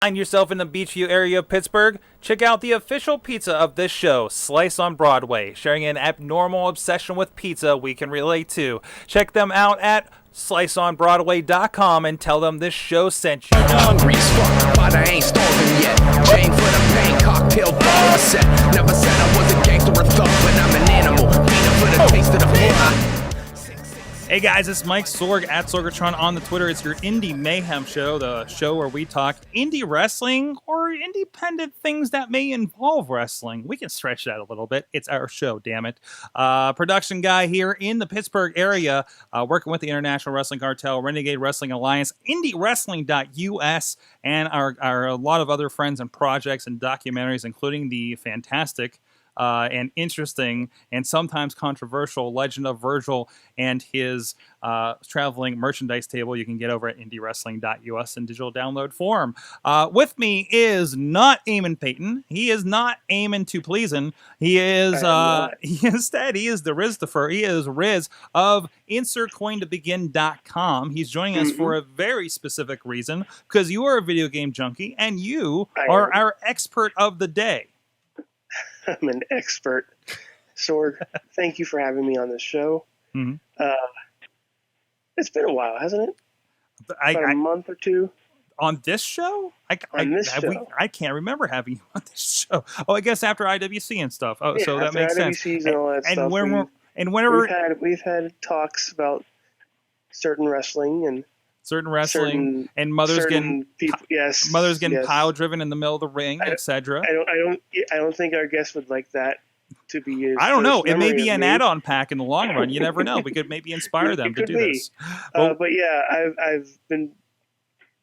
Find yourself in the Beachview area of Pittsburgh? Check out the official pizza of this show, Slice on Broadway, sharing an abnormal obsession with pizza we can relate to. Check them out at sliceonbroadway.com and tell them this show sent you. Hungry as fuck, but I ain't starving yet. Chain for the pain, cocktail bar set. Never said I was a gangster or thug, but I'm an animal. Feeding for the taste of the floor. Hey guys, it's Mike Sorg at Sorgatron on the Twitter. It's your Indie Mayhem show, the show where we talk indie wrestling or independent things that may involve wrestling. We can stretch that a little bit. It's our show, damn it. Production guy here in the Pittsburgh area, working with the International Wrestling Cartel, Renegade Wrestling Alliance, IndyWrestling.us, and our a lot of other friends and projects and documentaries, including the fantastic and interesting and sometimes controversial Legend of Virgil and his traveling merchandise table you can get over at IndyWrestling.us in digital download form. With me is not Eamon Payton. He is not Eamon to pleasin'. He is instead he is the Rizdifer. He is Rizz of InsertCoinToBegin.com. He's joining us for a very specific reason, because you are a video game junkie and you are our expert of the day. I'm an expert. Sorg, thank you for having me on this show. Mm-hmm. It's been a while, hasn't it? About a month or two. On this show? I can't remember having you on this show. Oh, I guess after IWC and stuff. Oh, yeah, so that makes sense. And all that stuff. We've had talks about certain wrestling and mothers getting pile driven in the middle of the ring, etc. I don't think our guest would like that to be his. I don't know. It may be an add-on pack in the long run. You never know. We could maybe inspire them to do this. But yeah, I've been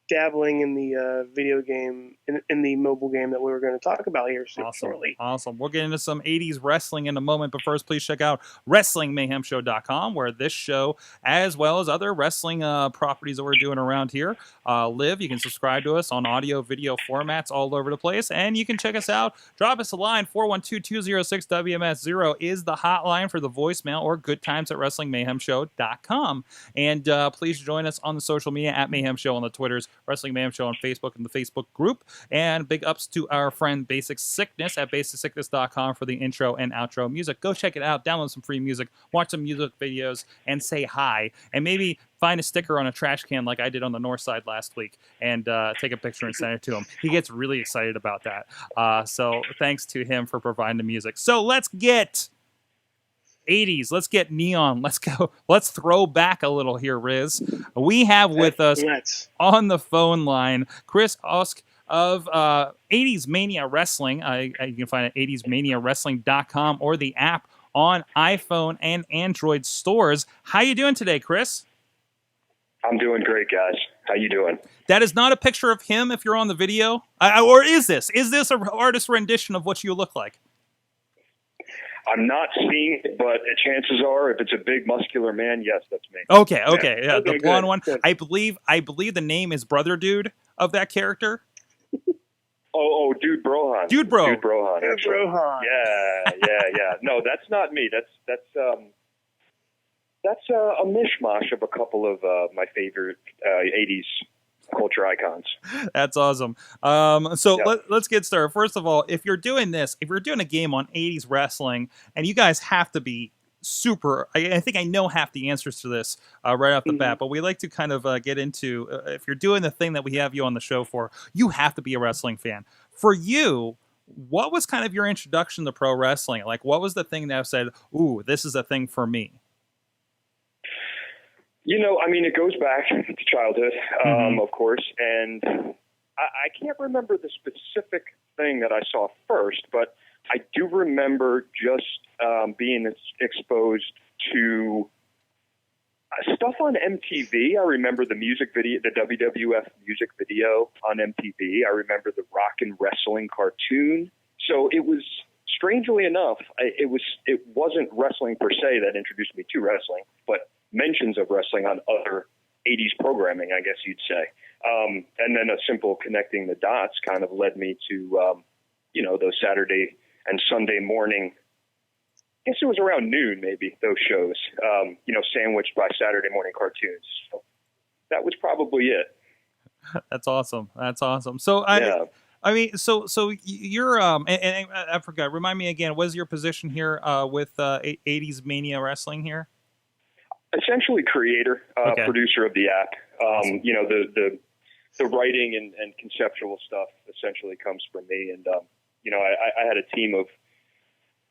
dabbling in the video game, in the mobile game that we were going to talk about here shortly. Awesome. We'll get into some 80s wrestling in a moment, but first, please check out WrestlingMayhemShow.com, where this show, as well as other wrestling properties that we're doing around here, live. You can subscribe to us on audio, video formats all over the place, and you can check us out. Drop us a line. 412-206-WMS0 is the hotline for the voicemail, or goodtimes@WrestlingMayhemShow.com. And please join us on the social media at Mayhem Show on the Twitters, Wrestling Mayhem Show on Facebook and the Facebook group. And big ups to our friend Basic Sickness at basicsickness.com for the intro and outro music. Go check it out, download some free music, watch some music videos, and say hi. And maybe find a sticker on a trash can like I did on the north side last week and take a picture and send it to him. He gets really excited about that. So thanks to him for providing the music. So let's get 80s. Let's get neon. Let's go. Let's throw back a little here, Rizz. We have with us on the phone line Kris Osk of 80s Mania Wrestling. You can find it at 80smaniawrestling.com or the app on iPhone and Android stores. How you doing today, Kris? I'm doing great, guys. How you doing? That is not a picture of him if you're on the video. Or is this? Is this an artist rendition of what you look like? I'm not seeing it, but chances are, if it's a big muscular man, yes, that's me. Okay. Yeah, the blonde one. Good. I believe the name is Brother Dude of that character. Oh, Dude Brohan. Dude Brohan. Yeah. No, that's not me. That's a mishmash of a couple of my favorite 80s culture icons. That's awesome. Let's get started. First of all, if you're doing a game on 80s wrestling, and you guys have to be super, I think I know half the answers to this right off the bat, but we like to kind of get into, if you're doing the thing that we have you on the show for, you have to be a wrestling fan. For you, what was kind of your introduction to pro wrestling? Like, what was the thing that said, ooh, this is a thing for me? You know, I mean, it goes back to childhood, of course, and I can't remember the specific thing that I saw first, but I do remember just being exposed to stuff on MTV. I remember the music video, the WWF music video on MTV. I remember the Rock and Wrestling cartoon. So it was, strangely enough, it wasn't wrestling per se that introduced me to wrestling, but mentions of wrestling on other 80s programming, I guess you'd say. And then a simple connecting the dots kind of led me to, those Saturday and Sunday morning, I guess it was around noon, maybe, those shows, sandwiched by Saturday morning cartoons. So that was probably it. That's awesome. That's awesome. So Yeah. I mean, so you're and I forgot. Remind me again. What is your position here with 80s Mania Wrestling here? Essentially, creator, Okay. producer of the app. Awesome. You know, the writing and conceptual stuff essentially comes from me. And you know, I had a team of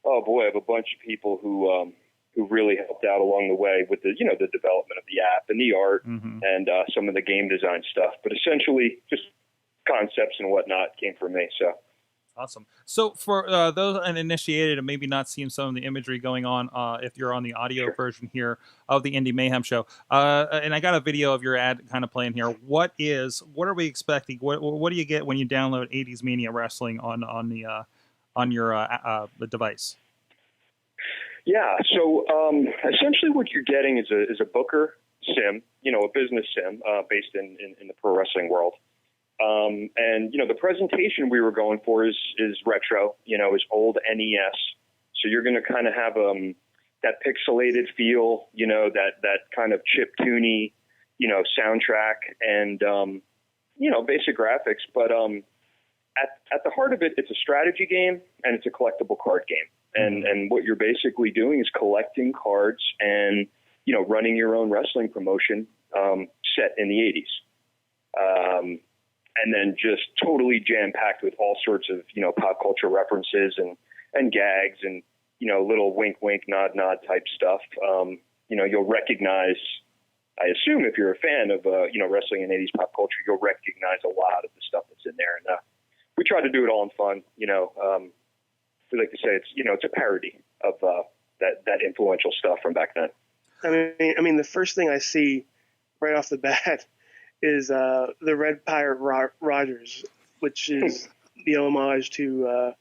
I have a bunch of people who really helped out along the way with the the development of the app and the art and some of the game design stuff. But essentially, just concepts and whatnot came from me. So awesome. So for those uninitiated and maybe not seeing some of the imagery going on, if you're on the audio version here of the Indie Mayhem show, and I got a video of your ad kind of playing here. What are we expecting? What do you get when you download 80s Mania Wrestling on your the device? yeah, so essentially what you're getting is a Booker sim, a business sim based in the pro wrestling world. And the presentation we were going for is retro, is old NES. So you're going to kind of have that pixelated feel, that kind of chiptune-y, soundtrack and basic graphics. But at the heart of it, it's a strategy game and it's a collectible card game. And what you're basically doing is collecting cards and running your own wrestling promotion set in the 80s. And then just totally jam-packed with all sorts of, pop culture references and gags and, little wink, wink, nod, nod type stuff. You'll recognize, I assume if you're a fan of, wrestling and 80s pop culture, you'll recognize a lot of the stuff that's in there. And we try to do it all in fun. We like to say it's a parody of that influential stuff from back then. I mean, the first thing I see right off the bat is the Red Pirate Rogers, which is the homage to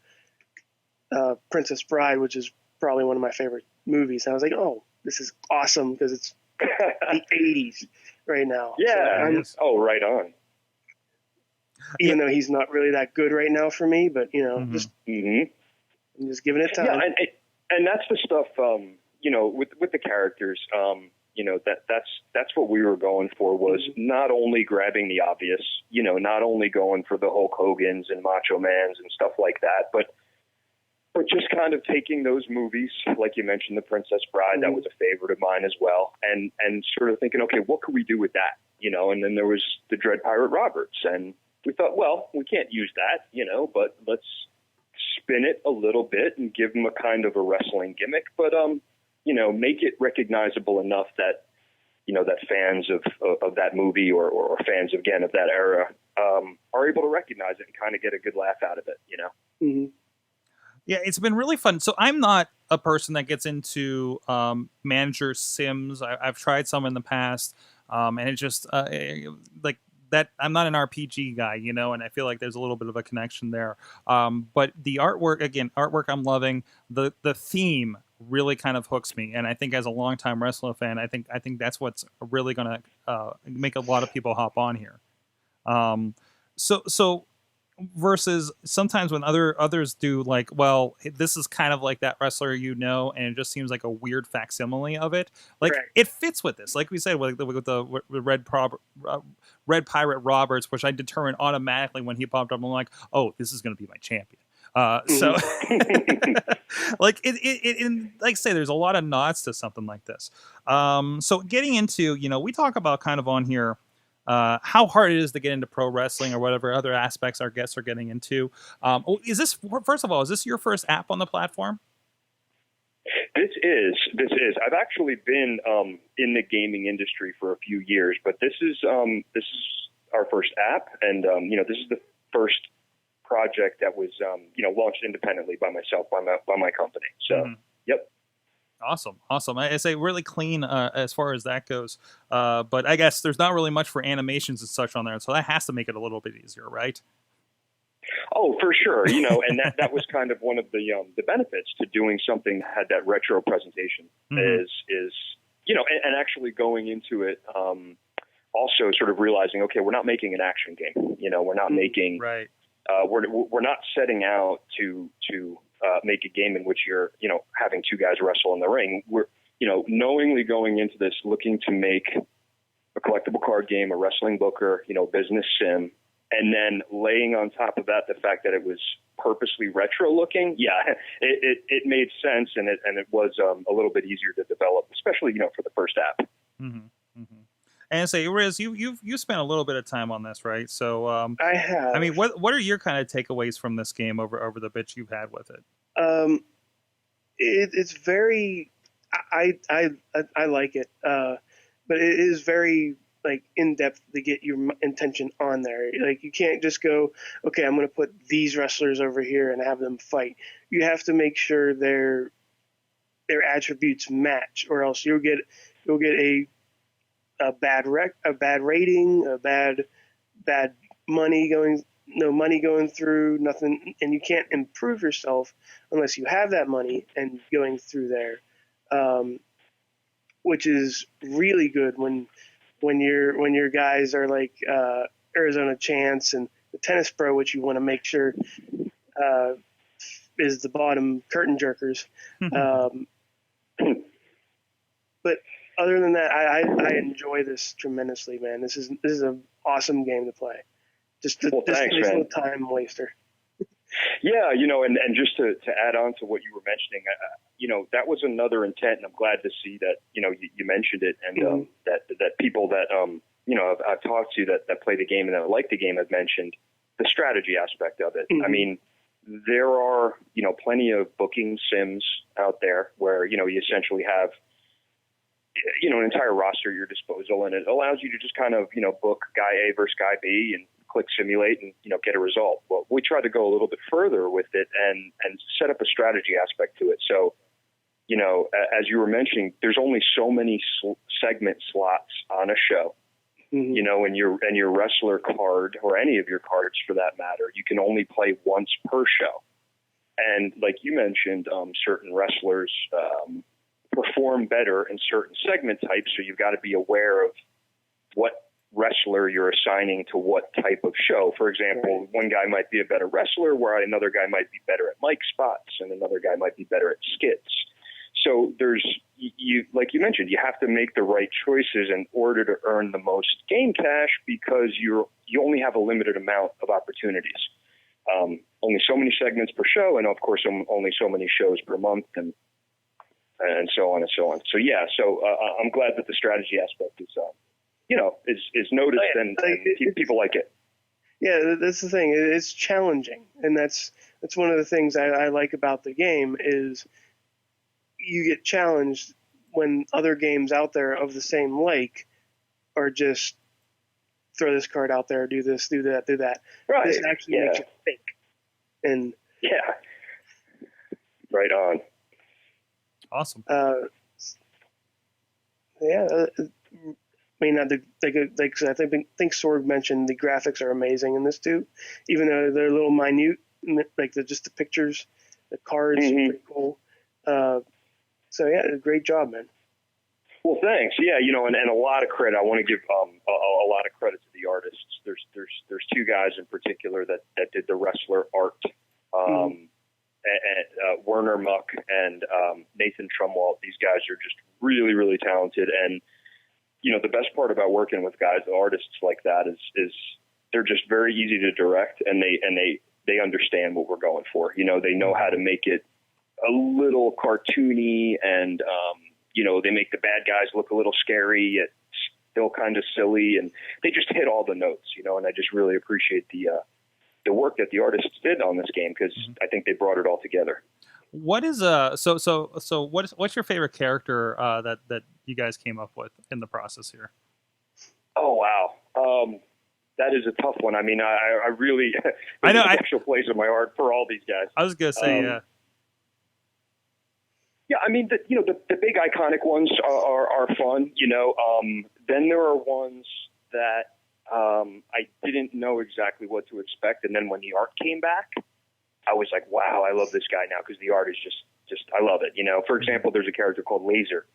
Princess Bride, which is probably one of my favorite movies. And I was like, oh, this is awesome because it's the 80s right now. Yeah. So right on. Even though he's not really that good right now for me, but, I'm just giving it time. Yeah, and that's the stuff, with the characters, that's what we were going for was not only grabbing the obvious, not only going for the Hulk Hogan's and Macho Man's and stuff like that, but just kind of taking those movies, like you mentioned, The Princess Bride, that was a favorite of mine as well, and sort of thinking, okay, what could we do with that, and then there was the Dread Pirate Roberts, and we thought, well, we can't use that, but let's spin it a little bit and give them a kind of a wrestling gimmick, but make it recognizable enough that, that fans of that movie or fans, again, of that era are able to recognize it and kind of get a good laugh out of it, Yeah, it's been really fun. So I'm not a person that gets into manager sims. I've tried some in the past, and it just like that. I'm not an RPG guy, and I feel like there's a little bit of a connection there. But the artwork I'm loving. The theme really kind of hooks me, and I think as a longtime wrestling fan, I think that's what's really going to make a lot of people hop on here. So versus sometimes when others do like, well, this is kind of like that wrestler, and it just seems like a weird facsimile of it. Like It fits with this, like we said, with the Red Pirate Roberts, which I determined automatically when he popped up. I'm like, oh, this is going to be my champion. So like it like I say, there's a lot of nods to something like this. So getting into, we talk about kind of on here how hard it is to get into pro wrestling or whatever other aspects our guests are getting into. First of all, is this your first app on the platform? This is. I've actually been in the gaming industry for a few years, but this is our first app, and this is the first project that was launched independently by myself, by my company. So, Yep. Awesome. I say really clean as far as that goes. But I guess there's not really much for animations and such on there, so that has to make it a little bit easier, right? Oh, for sure. And that was kind of one of the benefits to doing something that had that retro presentation is and actually going into it. Also sort of realizing, okay, we're not making an action game. We're not making right. We're not setting out to make a game in which you're, having two guys wrestle in the ring. We're, knowingly going into this looking to make a collectible card game, a wrestling booker, business sim, and then laying on top of that the fact that it was purposely retro looking. Yeah, it made sense, and it was a little bit easier to develop, especially for the first app. Mm-hmm. Mm-hmm. And say, Rizz, you spent a little bit of time on this, right? So I have. I mean, what are your kind of takeaways from this game over the bits you've had with it? It's very, I like it, but it is very like in depth to get your intention on there. Like you can't just go, okay, I'm going to put these wrestlers over here and have them fight. You have to make sure their attributes match, or else you'll get a bad rating, a bad money going. No money going through, nothing, and you can't improve yourself unless you have that money and going through there, which is really good when your guys are like Arizona Chance and the Tennis Pro, which you want to make sure is the bottom curtain jerkers. But other than that, I enjoy this tremendously, man. This is an awesome game to play. Just a nice little time waster. Yeah, and just to add on to what you were mentioning, that was another intent, and I'm glad to see that, you mentioned it, and that people that, I've talked to that play the game and that like the game have mentioned the strategy aspect of it. I mean, there are, plenty of booking sims out there where, you essentially have, an entire roster at your disposal, and it allows you to just kind of, book guy A versus guy B and click simulate and, get a result. Well, we try to go a little bit further with it and set up a strategy aspect to it. So, as you were mentioning, there's only so many segment slots on a show, and your wrestler card, or any of your cards for that matter, you can only play once per show. And like you mentioned, certain wrestlers perform better in certain segment types. So you've got to be aware of what wrestler you're assigning to what type of show. For example, one guy might be a better wrestler, where another guy might be better at mic spots, and another guy might be better at skits. So there's, like you mentioned, you have to make the right choices in order to earn the most game cash, because you only have a limited amount of opportunities. Only so many segments per show, and of course only so many shows per month, and so on and so on. So yeah, I'm glad that the strategy aspect is is noticed, and people like it. Yeah, that's the thing. It's challenging, and that's one of the things I like about the game is you get challenged when other games out there of the same like are just throw this card out there, do this, do that, do that. Right. This actually makes you think. And yeah, right on. Awesome. I mean, I think Sorg mentioned the graphics are amazing in this too, even though they're a little minute, like just the pictures, the cards are pretty cool. So yeah, great job, man. Well, thanks. Yeah, and a lot of credit. I want to give a lot of credit to the artists. There's two guys in particular that did the wrestler art. And Werner Muck and Nathan Trumwalt. These guys are just really, really talented. And the best part about working with artists like that is they're just very easy to direct, and they understand what we're going for. They know how to make it a little cartoony, and they make the bad guys look a little scary, yet still kind of silly, and they just hit all the notes. And I just really appreciate the work that the artists did on this game, because I think they brought it all together. What is what's your favorite character that you guys came up with in the process here? Oh wow, that is a tough one. I mean, I really I know a special place in my heart for all these guys. I was gonna say yeah. I mean, the big iconic ones are fun. Then there are ones that I didn't know exactly what to expect, and then when the art came back, I was like, wow, I love this guy now, because the art is just I love it. For example, there's a character called Laser,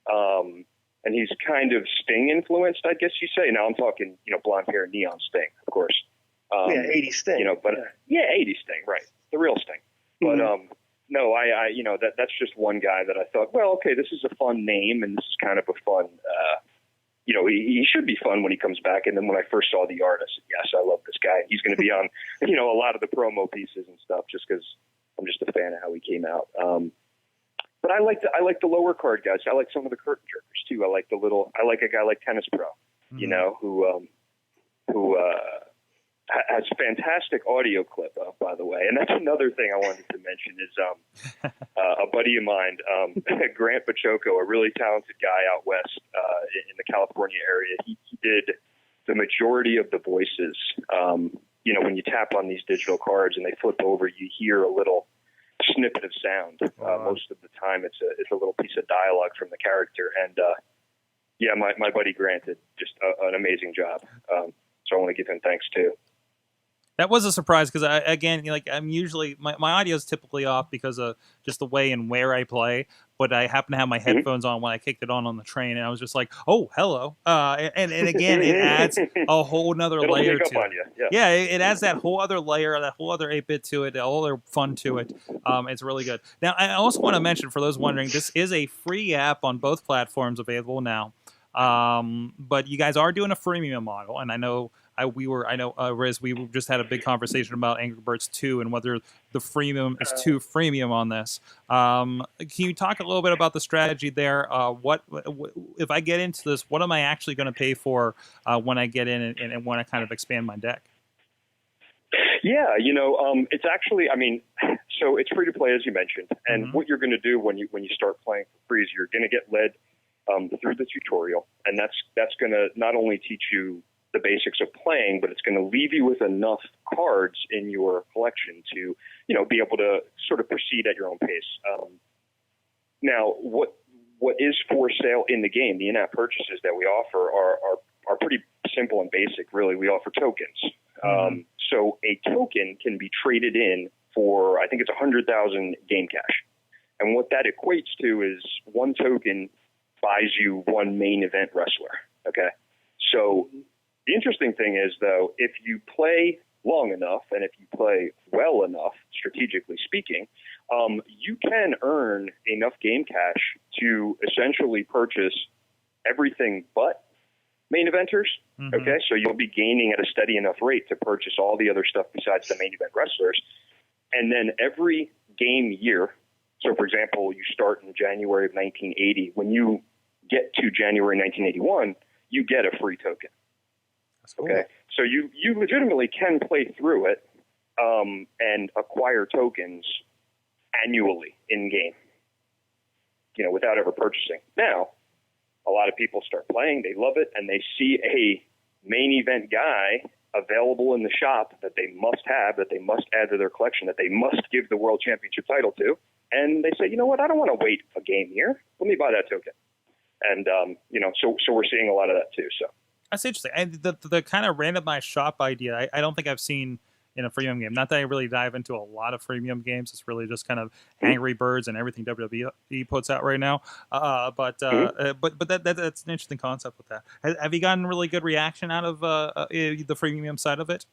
and he's kind of Sting influenced, I guess you say. Now I'm talking, blonde hair, neon Sting, of course. 80s Sting. But 80s Sting, right? The real Sting. But no, I that's just one guy that I thought, well, okay, this is a fun name, and this is kind of a fun he should be fun when he comes back. And then when I first saw the art, I said, yes, I love this guy. He's going to be on, a lot of the promo pieces and stuff, just because I'm just a fan of how he came out. But I like the lower card guys. I like some of the curtain jerkers too. I like a guy like Tennis Pro, who has a fantastic audio clip, by the way. And that's another thing I wanted to mention is a buddy of mine, Grant Pachoco, a really talented guy out west in the California area. He did the majority of the voices. When you tap on these digital cards and they flip over, you hear a little snippet of sound. Most of the time, it's a little piece of dialogue from the character. And my buddy Grant did just an amazing job. So I want to give him thanks too. That was a surprise because I'm usually my audio is typically off because of just the way and where I play, but I happen to have my headphones on when I kicked it on the train, and I was just like, oh, hello. And again, it adds a whole nother layer to it. Yeah, it adds that whole other layer, that whole other 8-bit to it, all other fun to it. It's really good. Now, I also want to mention, for those wondering, this is a free app on both platforms available now. But you guys are doing a freemium model, and I know Rizz, we just had a big conversation about Angry Birds 2 and whether the freemium is too freemium on this. Can you talk a little bit about the strategy there? What if I get into this, what am I actually going to pay for when I get in and want to kind of expand my deck? Yeah, it's actually, so it's free to play, as you mentioned. And what you're going to do when you start playing for free is you're going to get led through the tutorial. And that's going to not only teach you the basics of playing, but it's going to leave you with enough cards in your collection to, be able to sort of proceed at your own pace. Now, what is for sale in the game, the in-app purchases that we offer are pretty simple and basic, really. We offer tokens. So a token can be traded in for, I think it's 100,000 game cash. And what that equates to is one token buys you one main event wrestler. Okay. So the interesting thing is, though, if you play long enough and if you play well enough, strategically speaking, you can earn enough game cash to essentially purchase everything but main eventers. Okay, so you'll be gaining at a steady enough rate to purchase all the other stuff besides the main event wrestlers. And then every game year, so for example, you start in January of 1980. When you get to January 1981, you get a free token. Okay, so you legitimately can play through it and acquire tokens annually in game, without ever purchasing. Now, a lot of people start playing, they love it, and they see a main event guy available in the shop that they must have, that they must add to their collection, that they must give the world championship title to, and they say, you know what, I don't want to wait a game here. Let me buy that token. And so we're seeing a lot of that too. So. That's interesting. And the kind of randomized shop idea, I don't think I've seen in a freemium game. Not that I really dive into a lot of freemium games. It's really just kind of Angry Birds and everything WWE puts out right now. But that's an interesting concept with that. Have you gotten really good reaction out of the freemium side of it?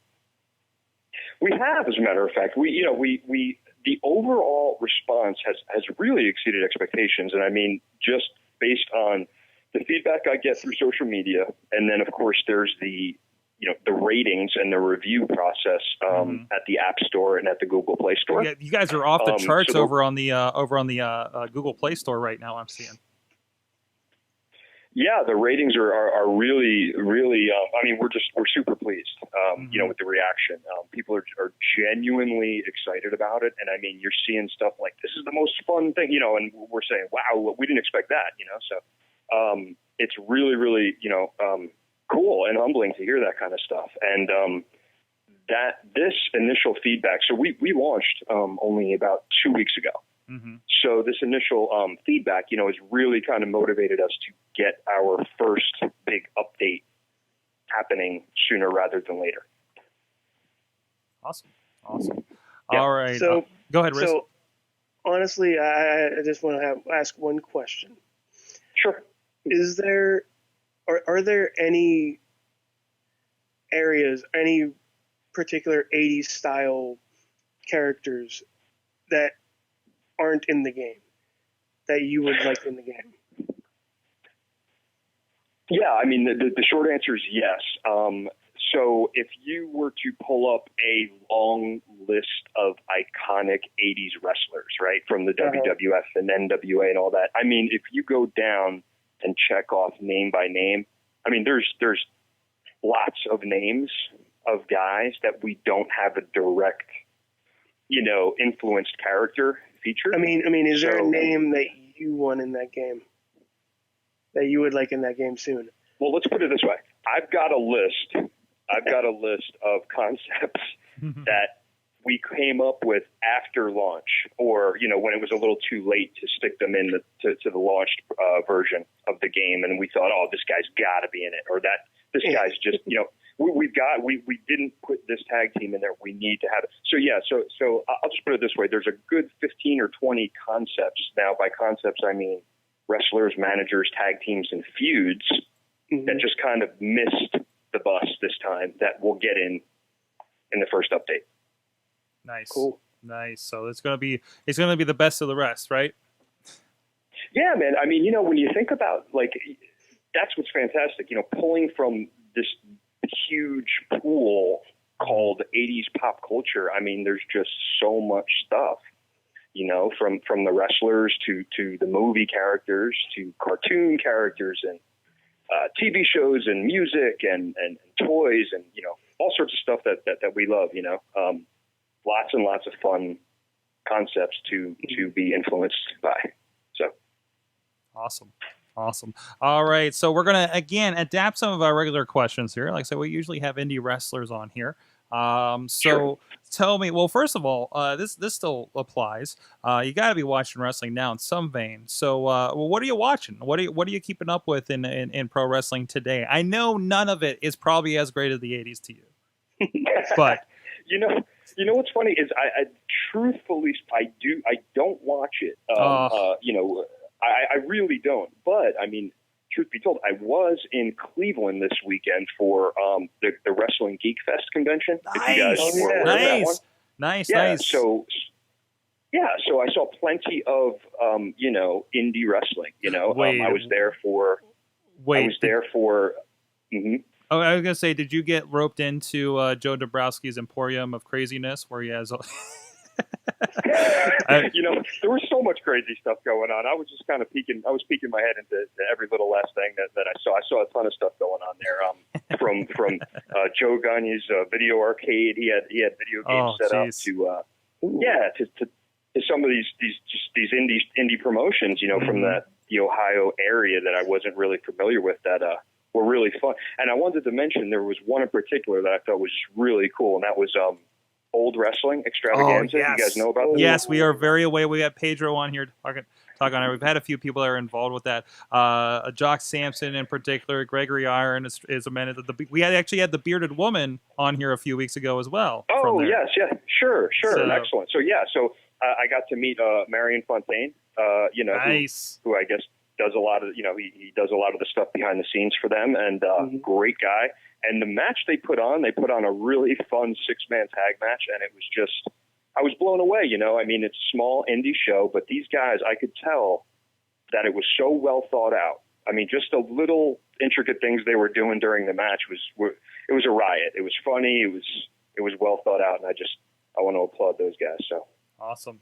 We have, as a matter of fact. The overall response has really exceeded expectations, and I mean, just based on the feedback I get through social media, and then of course there's the ratings and the review process at the App Store and at the Google Play Store. Yeah, you guys are off the charts over on the Google Play Store right now. I'm seeing. Yeah, the ratings are really, really. We're super pleased. With the reaction. People are genuinely excited about it, and I mean, you're seeing stuff like this is the most fun thing, and we're saying, wow, we didn't expect that, So. It's really, really, cool and humbling to hear that kind of stuff. And that this initial feedback, so we launched only about 2 weeks ago. So this initial feedback, has really kind of motivated us to get our first big update happening sooner rather than later. Awesome. Yeah. All right. So go ahead, Rizz. So honestly, I just want to ask one question. Sure. Are there any areas, any particular 80s style characters that aren't in the game that you would like in the game? Yeah, I mean, the short answer is yes. So if you were to pull up a long list of iconic 80s wrestlers, right, from the WWF and NWA and all that, I mean, if you go down and check off name by name, I mean, there's lots of names of guys that we don't have a direct, influenced character featured. I mean, is there a name that you want in that game that you would like in that game soon? Well, let's put it this way. I've got a list of concepts that we came up with after launch, or when it was a little too late to stick them in to the launched version of the game, and we thought, oh, this guy's got to be in it, or that this guy's just we didn't put this tag team in there. We need to have it. So yeah, so I'll just put it this way: there's a good 15 or 20 concepts. Now, by concepts, I mean wrestlers, managers, tag teams, and feuds that just kind of missed the bus this time that we'll get in the first update. Nice. Cool. Nice. So it's gonna be the best of the rest, right? Yeah, man. I mean, when you think about that's what's fantastic. Pulling from this huge pool called 80s pop culture. I mean, there's just so much stuff. From the wrestlers to the movie characters to cartoon characters and TV shows and music and toys and all sorts of stuff that we love. Lots and lots of fun concepts to be influenced by. So awesome. All right, so we're gonna again adapt some of our regular questions here. Like I said, we usually have indie wrestlers on here. So tell me, well, first of all, this still applies. You got to be watching wrestling now in some vein. So, what are you watching? What are you keeping up with in pro wrestling today? I know none of it is probably as great as the 80s to you, but you know what's funny is I truthfully I don't watch it. I really don't. But I mean, truth be told, I was in Cleveland this weekend for the Wrestling Geek Fest convention. Nice. So I saw plenty of indie wrestling. I was there for. Oh, I was gonna say, did you get roped into Joe Dabrowski's Emporium of Craziness, where he has? There was so much crazy stuff going on. I was just kind of peeking my head into every little last thing that I saw. I saw a ton of stuff going on there. From Joe Gagne's video arcade, he had video games set up to some of these indie promotions, from the Ohio area that I wasn't really familiar with that were really fun. And I wanted to mention there was one in particular that I thought was really cool, and that was Old Wrestling Extravaganza. Oh, yes. You guys know about that? Yes, we are very aware. We got Pedro on here talk on it. We've had a few people that are involved with that. Jock Sampson in particular, Gregory Iron is a man. We actually had the bearded woman on here a few weeks ago as well. Oh, yes, yeah, sure, excellent. So I got to meet Marion Fontaine. Nice. Who I guess does a lot of he does a lot of the stuff behind the scenes for them, and great guy. And the match they put on a really fun 6-man tag match, and it was just, I was blown away, I mean, it's a small indie show, but these guys, I could tell that it was so well thought out. I mean, just the little intricate things they were doing during the match it was a riot. It was funny. It was well thought out, and I want to applaud those guys. So awesome.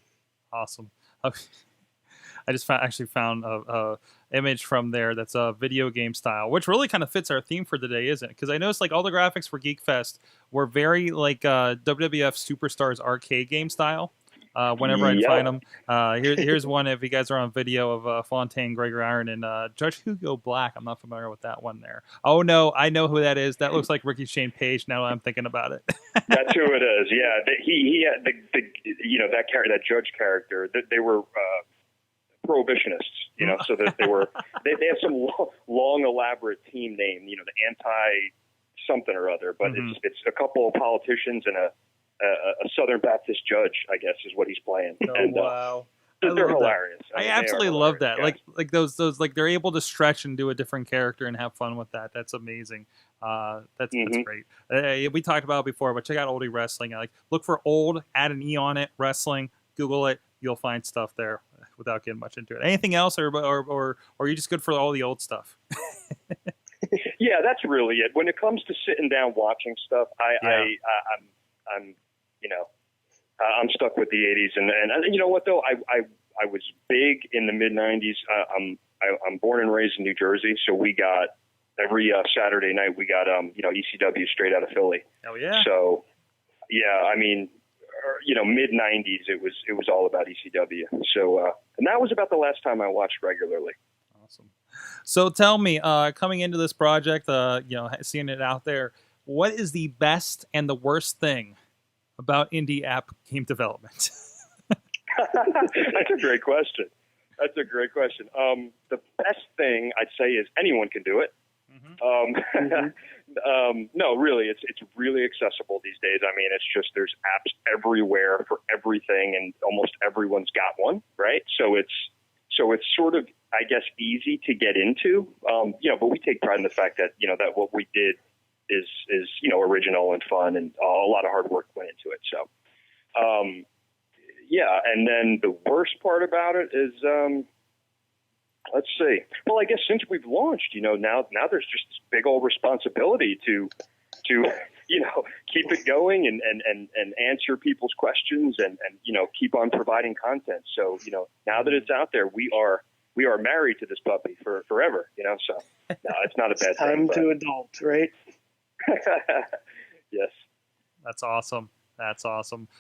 I just found a image from there that's a video game style, which really kind of fits our theme for today, isn't it? Because I noticed all the graphics for Geek Fest were very WWF Superstars arcade game style. Whenever I find them, here's one. If you guys are on video of Fontaine, Gregory Iron, and Judge Hugo Black, I'm not familiar with that one there. Oh no, I know who that is. That looks like Ricky Shane Page. Now I'm thinking about it. That's who it is. Yeah, he had that Judge character. They were prohibitionists, so that they were they had some long elaborate team name, the anti something or other, but it's a couple of politicians and a Southern Baptist judge, I guess, is what he's playing. Oh, and wow. they're hilarious. I absolutely love that. Guys. Like those they're able to stretch and do a different character and have fun with that. That's amazing. That's great. We talked about it before, but check out Oldie Wrestling. Look for old, add an E on it, wrestling, Google it. You'll find stuff there without getting much into it. Anything else, or are you just good for all the old stuff? Yeah, that's really it. When it comes to sitting down watching stuff, I'm I'm stuck with the 80s, and you know what though, I was big in the mid 90s. I'm born and raised in New Jersey, so we got every Saturday night we got ECW straight out of Philly. Oh yeah. So yeah, I mean, mid 90s it was all about ECW. So and that was about the last time I watched regularly. Awesome. So tell me, coming into this project, seeing it out there, what is the best and the worst thing about indie app game development? That's a great question. The best thing I'd say is anyone can do it. No, really, it's really accessible these days. I mean, it's just there's apps everywhere for everything, and almost everyone's got one, right? So it's sort of, I guess, easy to get into. But we take pride in the fact that that what we did is original and fun, and a lot of hard work went into it. So, and then the worst part about it is, let's see. Well, I guess since we've launched, now there's just this big old responsibility to keep it going and answer people's questions and keep on providing content. So, now that it's out there, we are married to this puppy for forever, so no, it's not a bad thing. Time to adult, right? Yes. That's awesome.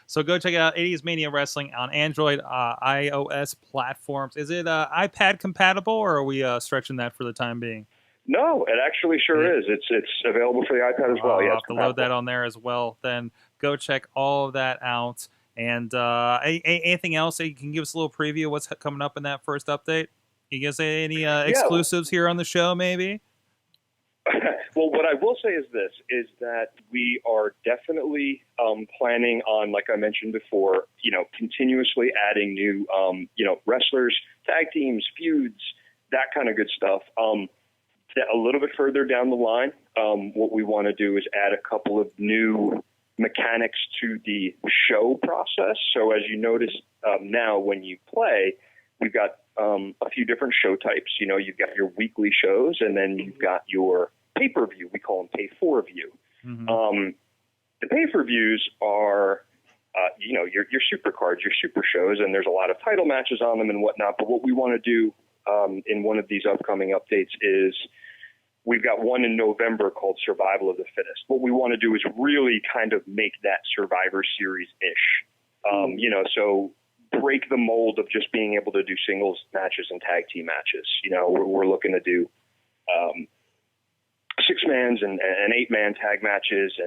So go check out 80s Mania Wrestling on Android, iOS platforms. Is it iPad compatible, or are we stretching that for the time being? No, it actually sure is. It's available for the iPad as well. I'll have to load that on there as well. Then go check all of that out. And anything else that you can give us a little preview of what's coming up in that first update? You guys say any exclusives here on the show, maybe? Well, what I will say is this, is that we are definitely planning on, like I mentioned before, continuously adding new, wrestlers, tag teams, feuds, that kind of good stuff. A little bit further down the line, what we want to do is add a couple of new mechanics to the show process. So as you notice now when you play, we've got a few different show types. You've got your weekly shows, and then you've got your pay-per-view. We call them pay-for-view. The pay-per-views are, your super cards, your super shows, and there's a lot of title matches on them and whatnot. But what we want to do in one of these upcoming updates is we've got one in November called Survival of the Fittest. What we want to do is really kind of make that Survivor Series-ish. So break the mold of just being able to do singles matches and tag team matches. We're looking to do 6-mans and 8-man tag matches,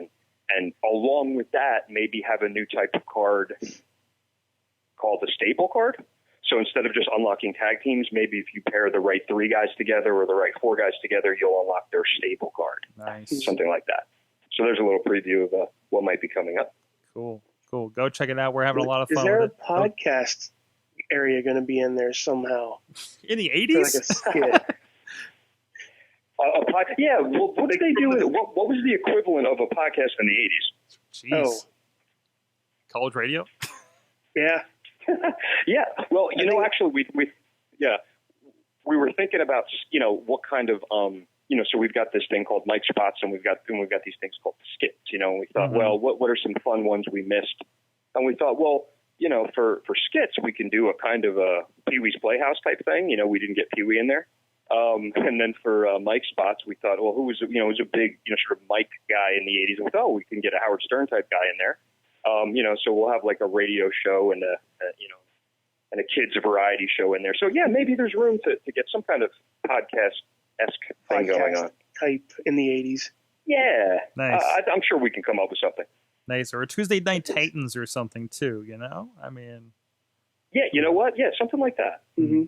and along with that, maybe have a new type of card called the staple card. So instead of just unlocking tag teams, maybe if you pair the right 3 guys together or the right 4 guys together, you'll unlock their staple card. Nice. Something like that. So there's a little preview of what might be coming up. Cool. Go check it out. We're having a lot of fun. Is there with a podcast area going to be in there somehow? In the 80s? Like a skit. Yeah, well, what did they do? What was the equivalent of a podcast in the 80s? Jeez. Oh. College radio? Yeah. Yeah. Well, actually, we were thinking about, what kind of, so we've got this thing called Mike Spots, and we've got these things called skits, and we thought, well, what are some fun ones we missed? And we thought, well, for skits, we can do a kind of a Pee-wee's Playhouse type thing. We didn't get Pee-wee in there. And then for Mike Spots, we thought, well, who was a big, sort of Mike guy in the 80s? And we thought, we can get a Howard Stern type guy in there. So we'll have like a radio show and a kids variety show in there. So yeah, maybe there's room to get some kind of podcast-esque thing going on. Type in the 80s. Yeah. Nice. I'm sure we can come up with something. Nice. Or a Tuesday Night Titans or something too, I mean... Yeah, you know what? Yeah, something like that. Mm-hmm.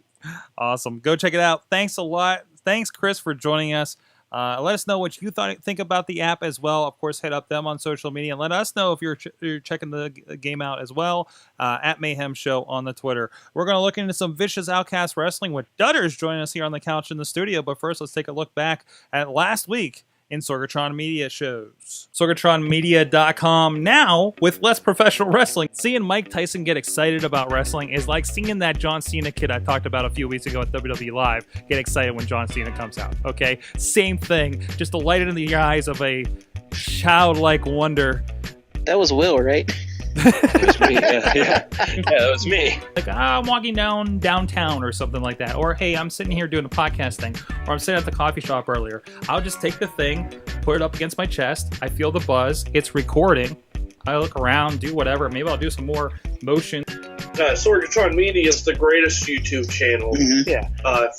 Awesome. Go check it out. Thanks a lot. Thanks, Kris, for joining us. Let us know what you think about the app as well. Of course, hit up them on social media. And let us know if you're checking the game out as well at Mayhem Show on the Twitter. We're going to look into some Vicious Outcast Wrestling with Dudas joining us here on the couch in the studio. But first, let's take a look back at last week in Sorgatron Media shows. SorgatronMedia.com now with less professional wrestling. Seeing Mike Tyson get excited about wrestling is like seeing that John Cena kid I talked about a few weeks ago at WWE Live get excited when John Cena comes out, okay? Same thing, just the light in the eyes of a childlike wonder. That was Will, right? It was me, yeah, that was me. Like, I'm walking downtown or something like that. Or, hey, I'm sitting here doing a podcast thing. Or I'm sitting at the coffee shop earlier. I'll just take the thing, put it up against my chest. I feel the buzz. It's recording. I look around, do whatever. Maybe I'll do some more motion. Sorgatron Media is the greatest YouTube channel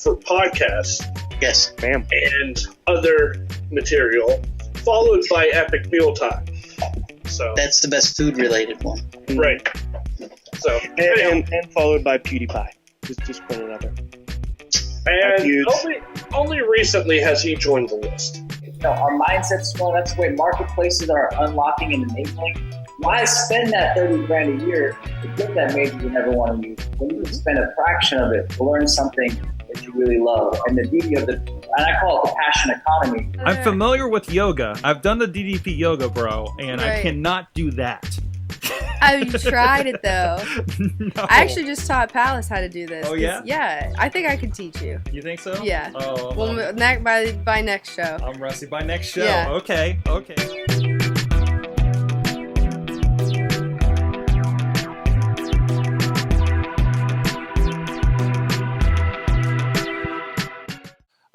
for podcasts. Yes. Bam. And other material, followed by Epic Mealtime. So That's the best food-related one. right. So And followed by PewDiePie. Just put it out there. and only recently has he joined the list. Our mindset's going. That's the way marketplaces are unlocking and enabling. Why spend that $30,000 a year to get that major you never want to use when you can spend a fraction of it to learn something that you really love? And the beauty of and I call it the passion economy. I'm familiar with yoga. I've done the DDP yoga, bro, and I cannot do that. I tried it though. No. I actually just taught Palace how to do this. Oh, yeah? Yeah, I think I could teach you. You think so? Yeah. Oh, Well, by next show. I'm rusty. By next show. Yeah. Okay.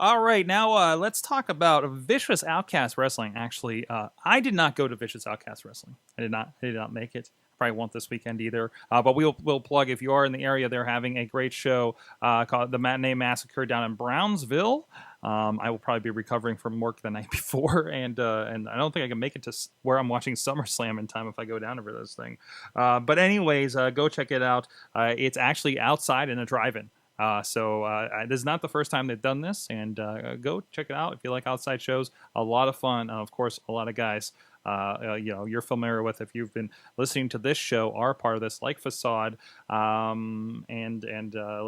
All right, now let's talk about Vicious Outcast Wrestling. Actually, I did not go to Vicious Outcast Wrestling. I did not make it. Probably won't this weekend either. But we'll plug, if you are in the area, they're having a great show called the Matinee Massacre down in Brownsville. I will probably be recovering from work the night before, and I don't think I can make it to where I'm watching SummerSlam in time if I go down over this thing. But anyways, go check it out. It's actually outside in a drive-in. So this is not the first time they've done this, and go check it out if you like outside shows. A lot of fun, of course, a lot of guys you're familiar with if you've been listening to this show are part of this, like Facade, and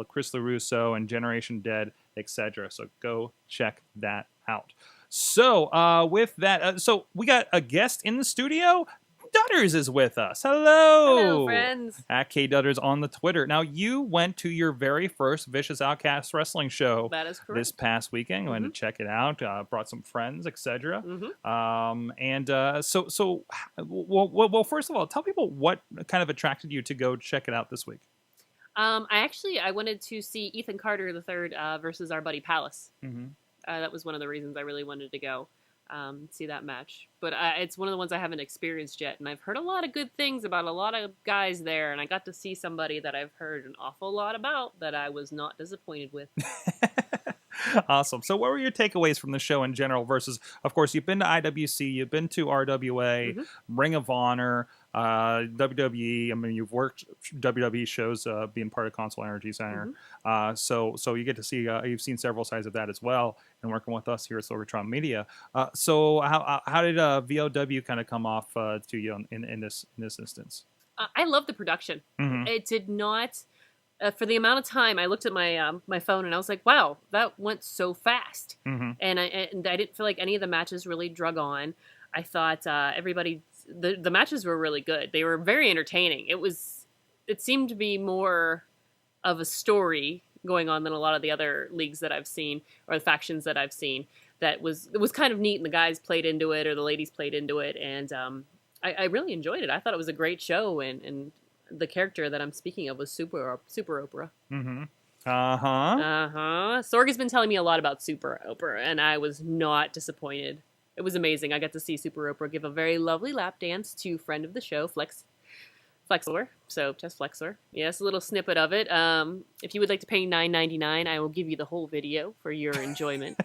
Chris LaRusso and Generation Dead, etc. So go check that out. So with that, so we got a guest in the studio. Dudders is with us. Hello. Hello, friends. At KDudders on the Twitter. Now, you went to your very first Vicious Outcast Wrestling show. That is correct. This past weekend. Went to check it out. Brought some friends, etc. Well, first of all, tell people what kind of attracted you to go check it out this week. I wanted to see Ethan Carter III versus our buddy Palace. That was one of the reasons I really wanted to go. See that match, but it's one of the ones I haven't experienced yet, and I've heard a lot of good things about a lot of guys there, and I got to see somebody that I've heard an awful lot about that I was not disappointed with. Awesome. So what were your takeaways from the show in general versus, of course, you've been to IWC, you've been to RWA, Ring of Honor, WWE. I mean, you've worked WWE shows being part of Console Energy Center. So you get to see, you've seen several sides of that as well and working with us here at Sorgatron Media. So how did VOW kind of come off to you in this instance? I love the production. It did not... for the amount of time, I looked at my my phone and I was like, "Wow, that went so fast." And I didn't feel like any of the matches really drug on. I thought the matches were really good. They were very entertaining. It seemed to be more of a story going on than a lot of the other leagues that I've seen or the factions that I've seen. It was kind of neat, and the guys played into it or the ladies played into it, and I really enjoyed it. I thought it was a great show, and the character that I'm speaking of was Super Oprah. Sorg has been telling me a lot about Super Oprah, and I was not disappointed. It was amazing. I got to see Super Oprah give a very lovely lap dance to friend of the show, Flexor. So just Flexor. Yes, a little snippet of it. If you would like to pay $9.99, I will give you the whole video for your enjoyment.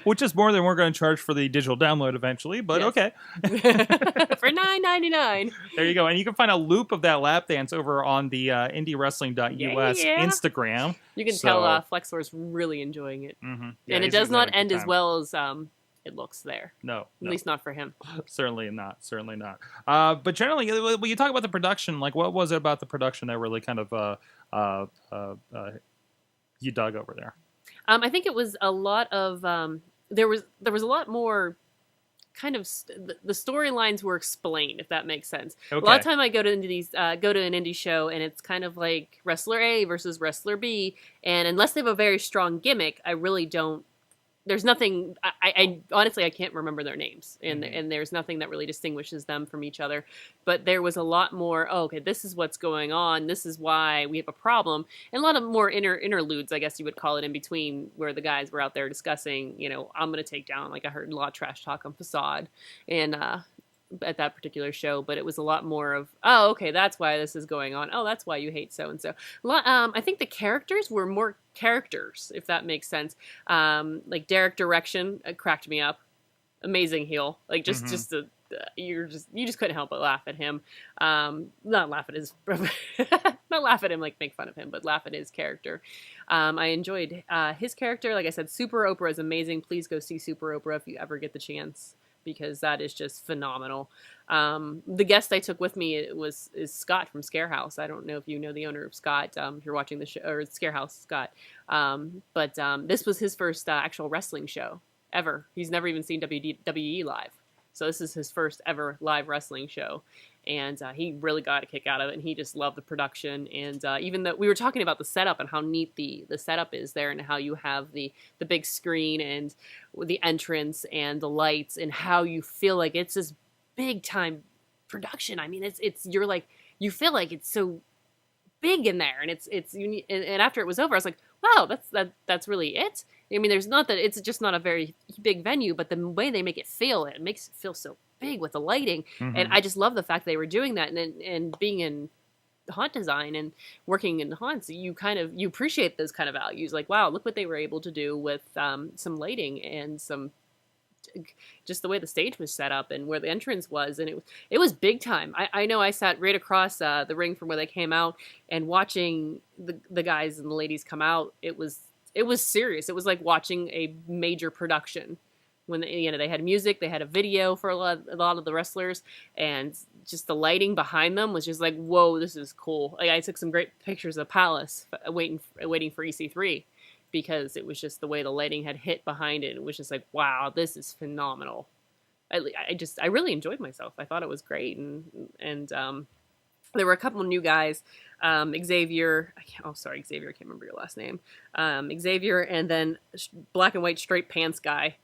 Which is more than we're going to charge for the digital download eventually, but okay. For $9.99. There you go. And you can find a loop of that lap dance over on the IndyWrestling.us Instagram. You can tell Flexor's really enjoying it. And it does not end as well as it looks there. No. At least not for him. Certainly not. But generally, when you talk about the production, like what was it about the production that really kind of you dug over there? I think it was a lot of there was a lot more kind of the storylines were explained, if that makes sense. Okay. A lot of time I go to an indie show, and it's kind of like wrestler A versus wrestler B, and unless they have a very strong gimmick, I really don't. There's nothing. I honestly I can't remember their names, and there's nothing that really distinguishes them from each other. But there was a lot more. Oh, okay, this is what's going on. This is why we have a problem, and a lot of more interludes, I guess you would call it, in between where the guys were out there discussing. I'm going to take down. Like I heard a lot of trash talk on Facade, and at that particular show, but it was a lot more of, oh, okay, that's why this is going on. Oh, that's why you hate so and so. I think the characters were more characters, if that makes sense. Like Derek Direction cracked me up. Amazing heel. Like you just couldn't help but laugh at him. Not laugh at his, not laugh at him like make fun of him, but laugh at his character. I enjoyed his character. Like I said, Super Oprah is amazing. Please go see Super Oprah if you ever get the chance, because that is just phenomenal. The guest I took with me is Scott from Scarehouse. I don't know if you know the owner of Scott, if you're watching the show, or Scarehouse Scott. But this was his first actual wrestling show ever. He's never even seen WWE live. So this is his first ever live wrestling show. And he really got a kick out of it, and he just loved the production. And even though we were talking about the setup and how neat the setup is there, and how you have the big screen and the entrance and the lights, and how you feel like it's this big time production. I mean, you're like, you feel like it's so big in there, and it's and after it was over, I was like, wow, that's really it. I mean, there's not that it's just not a very big venue, but the way they make it makes it feel so big with the lighting. And I just love the fact they were doing that, and being in haunt design and working in haunts, you appreciate those kind of values. Like, wow, look what they were able to do with some lighting and just the way the stage was set up and where the entrance was, and it was big time. I know I sat right across the ring from where they came out, and watching the guys and the ladies come out, it was serious. It was like watching a major production. When they had music, they had a video for a lot of the wrestlers, and just the lighting behind them was just like, whoa, this is cool. Like, I took some great pictures of Palace waiting for EC3, because it was just the way the lighting had hit behind it. It was just like, wow, this is phenomenal. I really enjoyed myself. I thought it was great, and there were a couple of new guys, Xavier. Xavier. I can't remember your last name. Xavier, and then black and white straight pants guy.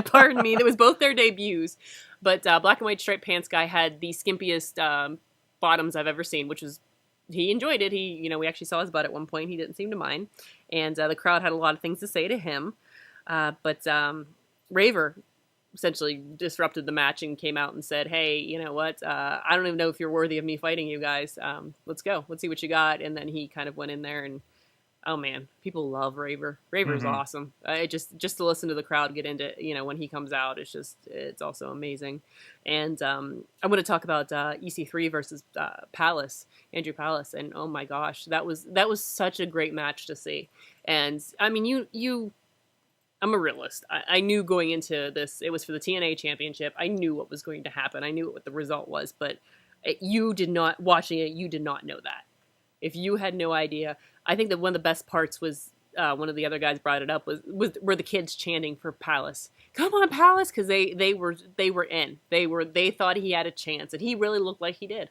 Pardon me. That was both their debuts, but black and white straight pants guy had the skimpiest bottoms I've ever seen, which was, he enjoyed it. We actually saw his butt at one point. He didn't seem to mind, and the crowd had a lot of things to say to him. But Raver essentially disrupted the match and came out and said, hey, you know what? I don't even know if you're worthy of me fighting you guys. Let's go. Let's see what you got. And then he kind of went in there, and oh man, people love Raver. Raver's awesome. Just to listen to the crowd get into, when he comes out, it's also amazing. And I'm going to talk about EC3 versus Andrew Palace. And oh my gosh, that was such a great match to see. And I mean, I'm a realist. I knew going into this, it was for the TNA championship. I knew what was going to happen. I knew what the result was, but watching it, you did not know that. If you had no idea, I think that one of the best parts was, one of the other guys brought it up, were the kids chanting for Palace. Come on, Palace, because they were in. They thought he had a chance, and he really looked like he did.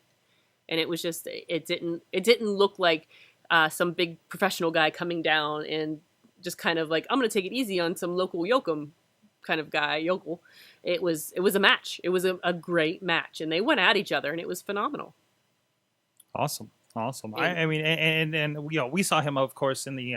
And it was just, it didn't look like some big professional guy coming down and just kind of like, I'm going to take it easy on some local yokum kind of guy, yokel. It was a match. It was a great match, and they went at each other, and it was phenomenal. Awesome. I mean, and we saw him, of course, in the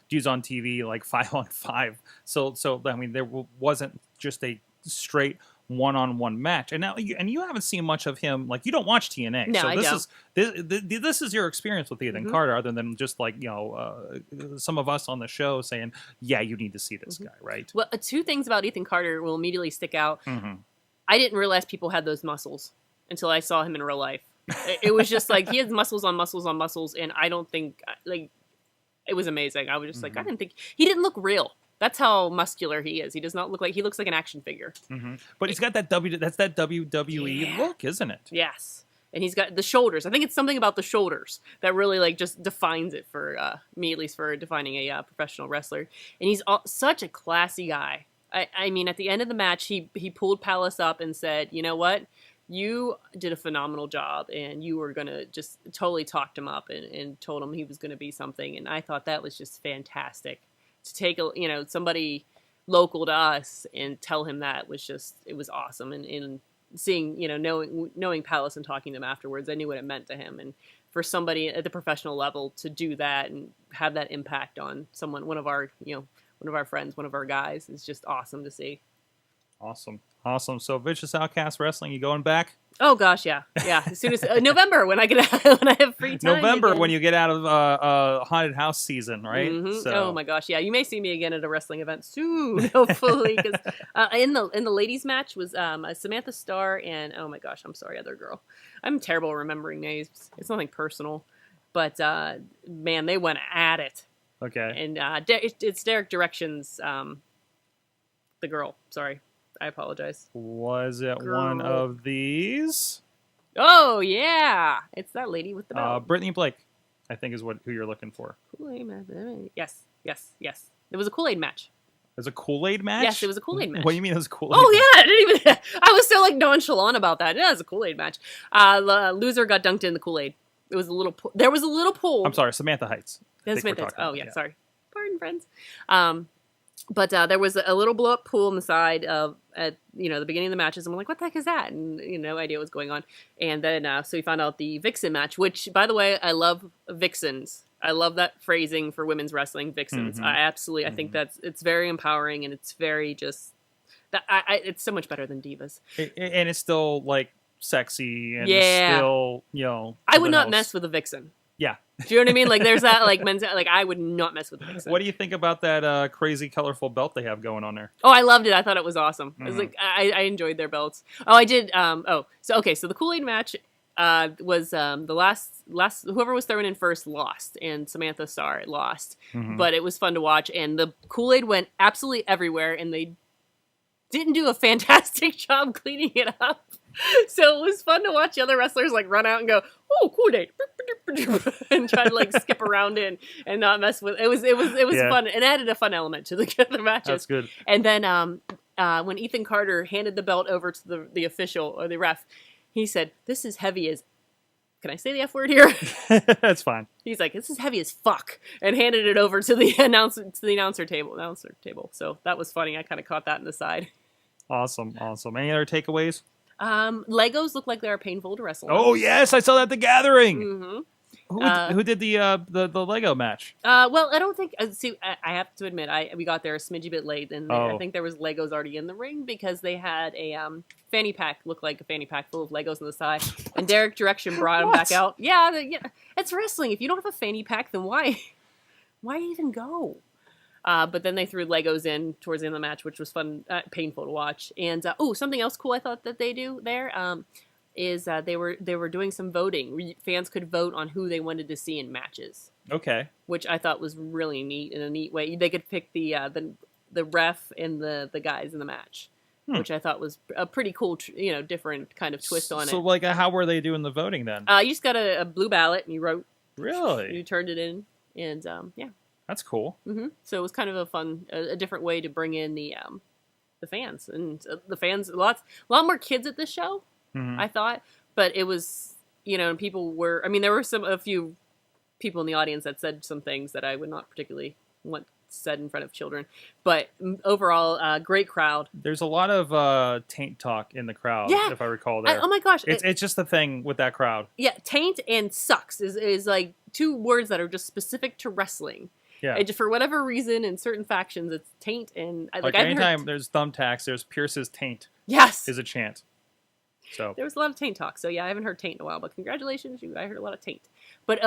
Dudes on TV, like 5-on-5. So I mean, there wasn't just a straight one-on-one match, and you haven't seen much of him. Like, you don't watch TNA, no, so I don't. This is your experience with Ethan Carter, other than just like some of us on the show saying, yeah, you need to see this guy, right? Well, two things about Ethan Carter will immediately stick out. I didn't realize people had those muscles until I saw him in real life. It was just like, he has muscles on muscles on muscles, and I don't think, like, it was amazing. I was just like, I didn't think, he didn't look real. That's how muscular he is. He does not look like, he looks like an action figure. But he's got that WWE look, isn't it? Yes. And he's got the shoulders. I think it's something about the shoulders that really like just defines it for me, at least for defining a professional wrestler. And he's such a classy guy. I mean, at the end of the match, he pulled Palace up and said, "You know what? You did a phenomenal job, and you were going to just totally talked him up and told him he was going to be something." And I thought that was just fantastic to take somebody local to us and tell him that it was awesome. And seeing, knowing Palace and talking to him afterwards, I knew what it meant to him. And for somebody at the professional level to do that and have that impact on someone, one of our friends, one of our guys, is just awesome to see. Awesome. So Vicious Outcast Wrestling, you going back? Oh gosh, yeah. As soon as November, when I have free time. November, again. when you get out of haunted house season, right? Mm-hmm. So. Oh my gosh, yeah. You may see me again at a wrestling event soon, hopefully. Because in the ladies' match was Samantha Starr and oh my gosh, I'm sorry, other girl. I'm terrible at remembering names. It's nothing personal, but man, they went at it. Okay. And it's Derek Direction's the girl. Sorry. I apologize. Was it one of these? Oh, yeah. It's that lady with the belt. Brittany Blake, I think is who you're looking for. Kool-Aid match. Yes. It was a Kool-Aid match. It was a Kool-Aid match? Yes, it was a Kool-Aid match. What do you mean it was a Kool-Aid match? Yeah, I didn't even... I was so, nonchalant about that. Yeah, it was a Kool-Aid match. Loser got dunked in the Kool-Aid. There was a little pool. I'm sorry, Samantha Heights. Samantha Heights. Oh, yeah, sorry. Pardon, friends. But there was a little blow-up pool on the side at the beginning of the matches. And I'm like, what the heck is that? And no idea what's going on. And then so we found out the Vixen match, which, by the way, I love Vixens. I love that phrasing for women's wrestling, Vixens. Mm-hmm. I think it's very empowering, and it's very just it's so much better than divas. And it's still sexy and it's still I would not mess with a Vixen. Yeah. Do you know what I mean? There's that I would not mess with the Vixen. What do you think about that crazy colorful belt they have going on there? Oh, I loved it. I thought it was awesome. I was I enjoyed their belts. Oh, I did. So the Kool-Aid match was the last whoever was thrown in first lost, and Samantha Starr lost. Mm-hmm. But it was fun to watch, and the Kool-Aid went absolutely everywhere, and they didn't do a fantastic job cleaning it up. So it was fun to watch the other wrestlers run out and go, "Oh, Kool-Aid," and try to skip around in and not mess with it. Was fun and added a fun element to the matches. That's good. And then when Ethan Carter handed the belt over to the official or the ref, he said, "This is heavy as." Can I say the F word here? That's fine. He's like, "This is heavy as fuck," and handed it over to the announcer table. So that was funny. I kind of caught that in the side. Awesome. Any other takeaways? Legos look like they're painful to wrestle. Oh yes, I saw that at the gathering. Mm-hmm. Who did the Lego match? Well, I don't think. I have to admit, we got there a smidgy bit late, and I think there was Legos already in the ring because they had a fanny pack, looked like a fanny pack full of Legos on the side, and Derek Direction brought them back out. Yeah, it's wrestling. If you don't have a fanny pack, then why even go? But then they threw Legos in towards the end of the match, which was fun, painful to watch. And something else cool I thought that they do there is they were doing some voting. Fans could vote on who they wanted to see in matches. Okay. Which I thought was really neat in a neat way. They could pick the ref and the guys in the match, which I thought was a pretty cool, different kind of twist on it. So how were they doing the voting then? You just got a blue ballot and you wrote. Really? You turned it in, and yeah. That's cool. Mm-hmm. So it was kind of a fun, a different way to bring in the fans, and the fans. A lot more kids at this show, I thought. But it was, and people were. I mean, there were a few people in the audience that said some things that I would not particularly want said in front of children. But overall, great crowd. There's a lot of taint talk in the crowd, if I recall. There. Oh my gosh, it's just the thing with that crowd. Yeah, taint and sucks is like two words that are just specific to wrestling. Yeah. And for whatever reason, in certain factions, it's taint and anytime there's thumbtacks, there's Pierce's taint. Yes, is a chant. So there was a lot of taint talk. So yeah, I haven't heard taint in a while, but congratulations, I heard a lot of taint. But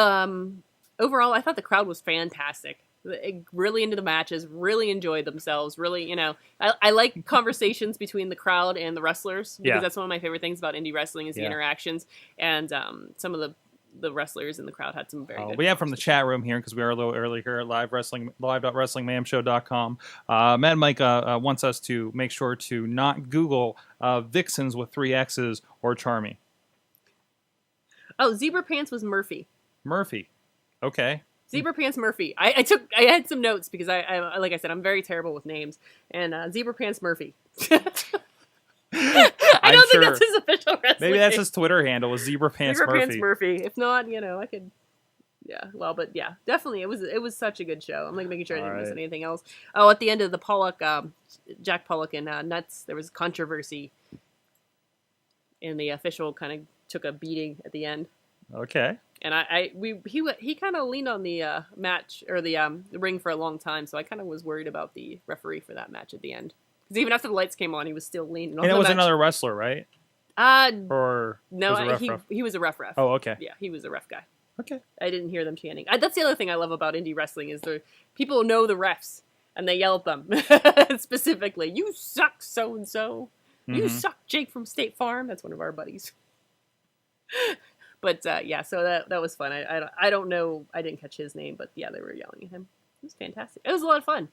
overall, I thought the crowd was fantastic. Really into the matches, really enjoyed themselves. Really, I like conversations between the crowd and the wrestlers because that's one of my favorite things about indie wrestling is the interactions, and some of the wrestlers in the crowd had some very good. We have from the chat room here because we are a little early here at live.wrestlingmayhemshow.com. Mad Mike wants us to make sure to not Google Vixens with 3 X's or Charmy. Oh, Zebra Pants was Murphy. Murphy. Okay. Zebra Pants Murphy. I had some notes because I like I said, I'm very terrible with names. And Zebra Pants Murphy. I don't think that's his official wrestling Maybe that's name. his Twitter handle was Zebra Pants Zebra Murphy. Pants Murphy. If not, I could. Yeah, well, but yeah, definitely, it was such a good show. I'm like making sure I didn't miss anything else. Oh, at the end of the Pollock, Jack Pollock and Nuts, there was controversy, and the official kind of took a beating at the end. Okay. And he kind of leaned on the match or the ring for a long time, so I kind of was worried about the referee for that match at the end. Because even after the lights came on, he was still leaning on. And the it was match. another wrestler, right? Or no, was it he was a ref. Oh, okay. Yeah, he was a ref guy. Okay. I didn't hear them chanting. That's the other thing I love about indie wrestling is the people know the refs and they yell at them specifically. You suck, so and so. You suck, Jake from State Farm. That's one of our buddies. But yeah, so that was fun. I don't know. I didn't catch his name, but yeah, they were yelling at him. It was fantastic. It was a lot of fun.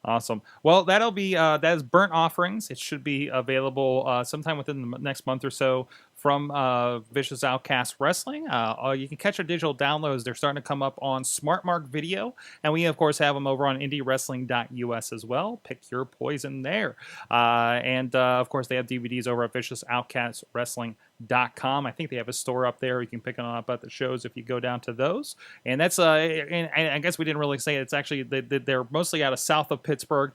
Awesome. Well, that'll be that is Burnt Offerings. It should be available sometime within the next month or so from Vicious Outcast Wrestling. You can catch our digital downloads. They're starting to come up on SmartMark Video, and we of course have them over on IndyWrestling.us as well. Pick your poison there. And of course they have DVDs over at Vicious Outcast Wrestling.com. I think they have a store up there. You can pick them up at the shows if you go down to those. And that's and I guess we didn't really say it. It's actually they're mostly out of south of Pittsburgh,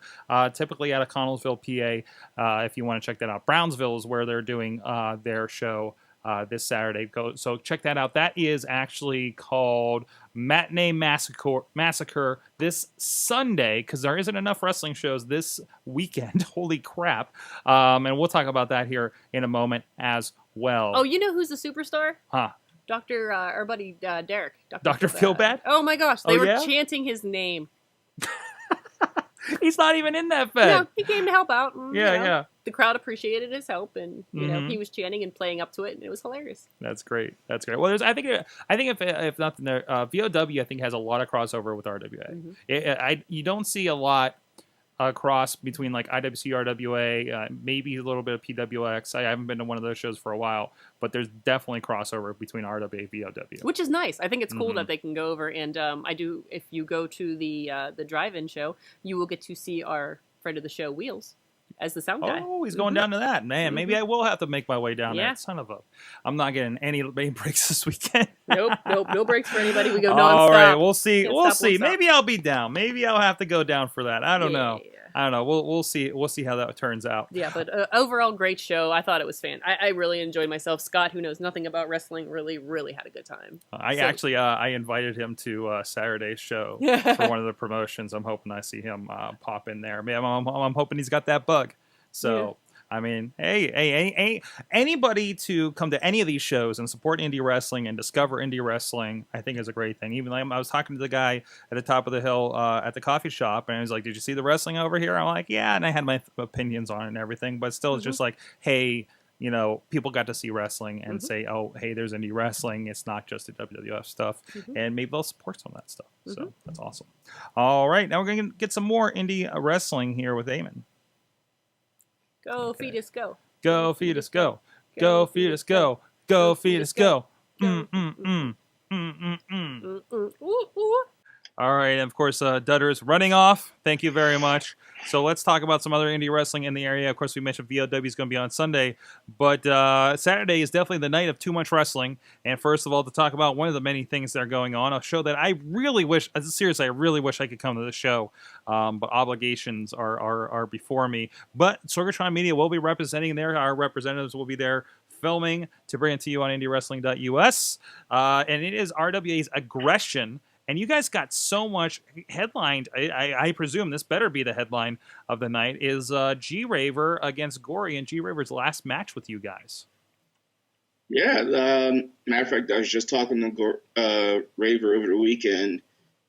typically out of Connellsville, PA. If you want to check that out, Brownsville is where they're doing their show this Saturday. So check that out. That is actually called Matinee Massacre this Sunday because there isn't enough wrestling shows this weekend. Holy crap! And we'll talk about that here in a moment as well. Oh, you know who's the superstar? Huh? Our buddy Derek. Dr. Feelbad? Oh my gosh, they were yeah? chanting his name. He's not even in that fed. No, he came to help out. And, Yeah. The crowd appreciated his help, and you know he was chanting and playing up to it, and it was hilarious. That's great. Well, I think if nothing there, VOW I think has a lot of crossover with RWA. You don't see a lot cross between like IWC, RWA, maybe a little bit of PWX. I haven't been to one of those shows for a while, but there's definitely crossover between RWA and VOW, which is nice. I think it's cool that they can go over, and if you go to the drive-in show, you will get to see our friend of the show, Wheels, as the sound guy. Oh, he's going down to that. Man, maybe I will have to make my way down there. Son of a... I'm not getting any rain breaks this weekend. Nope. No breaks for anybody. We go nonstop. All right, we'll see. Can't We'll stop, see. won't stop. Maybe I'll be down. Maybe I'll have to go down for that. I don't know. I don't know. We'll see. We'll see how that turns out. Yeah, but overall, great show. I thought it was I really enjoyed myself. Scott, who knows nothing about wrestling, really had a good time. I invited him to Saturday's show for one of the promotions. I'm hoping I see him pop in there. Man, I'm hoping he's got that bug. So, I mean, hey, anybody to come to any of these shows and support indie wrestling and discover indie wrestling, I think is a great thing. Even like I was talking to the guy at the top of the hill at the coffee shop, and he was like, "Did you see the wrestling over here?" I'm like, "Yeah," and I had my opinions on it and everything, but still, it's just like, hey, you know, people got to see wrestling and say, "Oh, hey, there's indie wrestling. It's not just the WWF stuff," and maybe they'll support some of that stuff. So that's awesome. All right, now we're gonna get some more indie wrestling here with Eamon. Go, Fetus, go. Go, Fetus, go. Go, Fetus, go. Go, Fetus, go. All right, and of course, Dutter's running off. Thank you very much. So let's talk about some other indie wrestling in the area. Of course, we mentioned VOW is going to be on Sunday, but Saturday is definitely the night of too much wrestling. And first of all, to talk about one of the many things that are going on, a show that I really wish, seriously, I really wish I could come to the show, but obligations are before me. But Sorgatron Media will be representing there. Our representatives will be there filming to bring it to you on IndyWrestling.us. And it is RWA's Aggression. And you guys got so much headlined. I presume this better be the headline of the night, is G-Raver against Gory and G-Raver's last match with you guys. Yeah, matter of fact, I was just talking to Raver over the weekend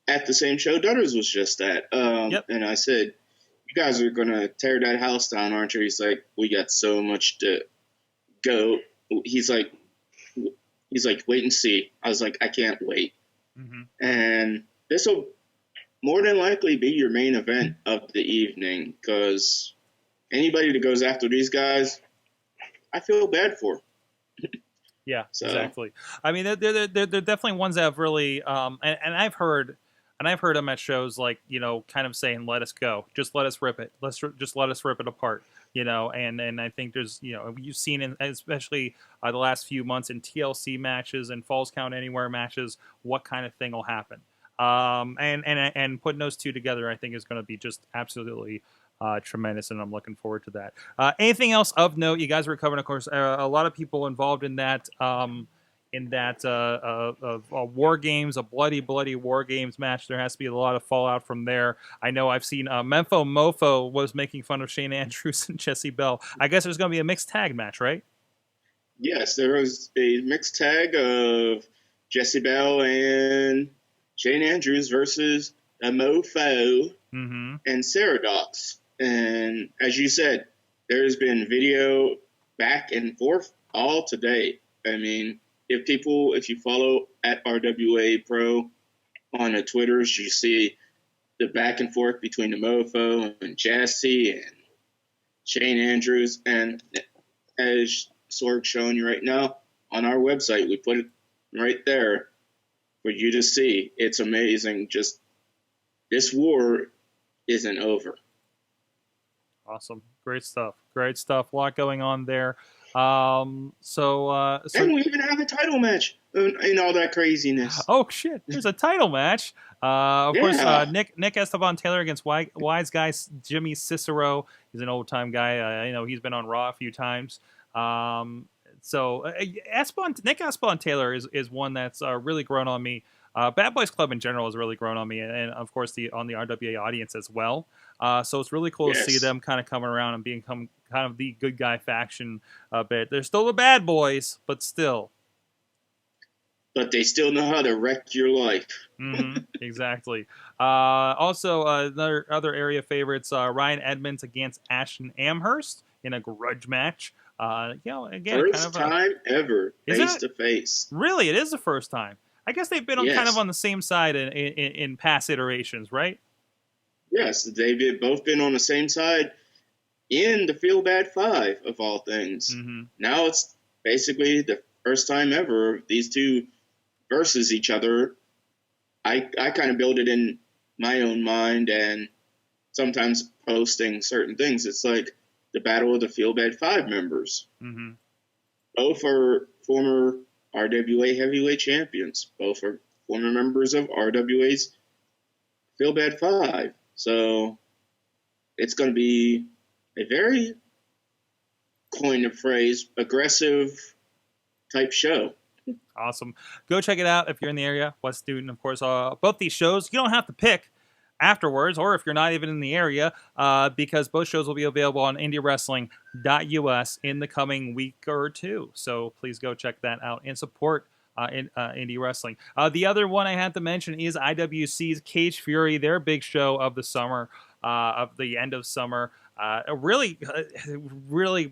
at the same show Dudas was just at. And I said, "You guys are going to tear that house down, aren't you?" He's like, "We got so much to go." He's like, "Wait and see." I was like, "I can't wait." And this will more than likely be your main event of the evening, because anybody that goes after these guys, I feel bad for. Yeah, So. exactly. I mean, they're definitely ones that have really, and I've heard them at shows like, kind of saying, "Let us go, just let us rip it, just let us rip it apart," and I think there's, you've seen especially the last few months in TLC matches and Falls Count Anywhere matches, what kind of thing will happen. And putting those two together, I think is going to be just absolutely tremendous, and I'm looking forward to that. Anything else of note? You guys were covering, of course, a lot of people involved in that War Games, a bloody War Games match. There has to be a lot of fallout from there. I know I've seen Memphis Mofo was making fun of Shane Andrews and Jesse Bell. I guess there's going to be a mixed tag match, right? Yes, there was a mixed tag of Jesse Bell and Shane Andrews versus a Mofo and Ceradox. And as you said, there's been video back and forth all today. I mean, if you follow at RWA Pro on the Twitters, you see the back and forth between the Mofo and Jesse and Shane Andrews. And as Sorg's showing you right now on our website, we put it right there for you to see. It's amazing. Just this war isn't over. Awesome. Great stuff. A lot going on there. And we even have a title match in all that craziness. Oh shit! There's a title match. Of course, Nick Esteban Taylor against Wise Guy Jimmy Cicero. He's an old time guy. He's been on Raw a few times. Nick Esteban Taylor is one that's really grown on me. Bad Boys Club in general has really grown on me, and of course on the RWA audience as well. So it's really cool to see them kind of coming around and become kind of the good guy faction a bit. They're still the bad boys, but still. But they still know how to wreck your life. Exactly. Also, other area favorites, Ryan Edmonds against Ashton Amherst in a grudge match. Again, first time ever, face to face. Really, it is the first time. I guess they've been kind of on the same side in past iterations, right? Yes, they've both been on the same side in the Feel Bad 5, of all things. Now it's basically the first time ever these two versus each other. I kind of build it in my own mind, and sometimes posting certain things. It's like the Battle of the Feel Bad 5 members. Both are former RWA heavyweight champions. Both are former members of RWA's Feel Bad 5. So it's going to be a very, coin of phrase, aggressive type show. Awesome. Go check it out if you're in the area. West Newton, of course. Both these shows, you don't have to pick afterwards, or if you're not even in the area, because both shows will be available on IndyWrestling.us in the coming week or two. So please go check that out and support Indie Wrestling. The other one I had to mention is IWC's Cage Fury, their big show of the summer, of the end of summer. A really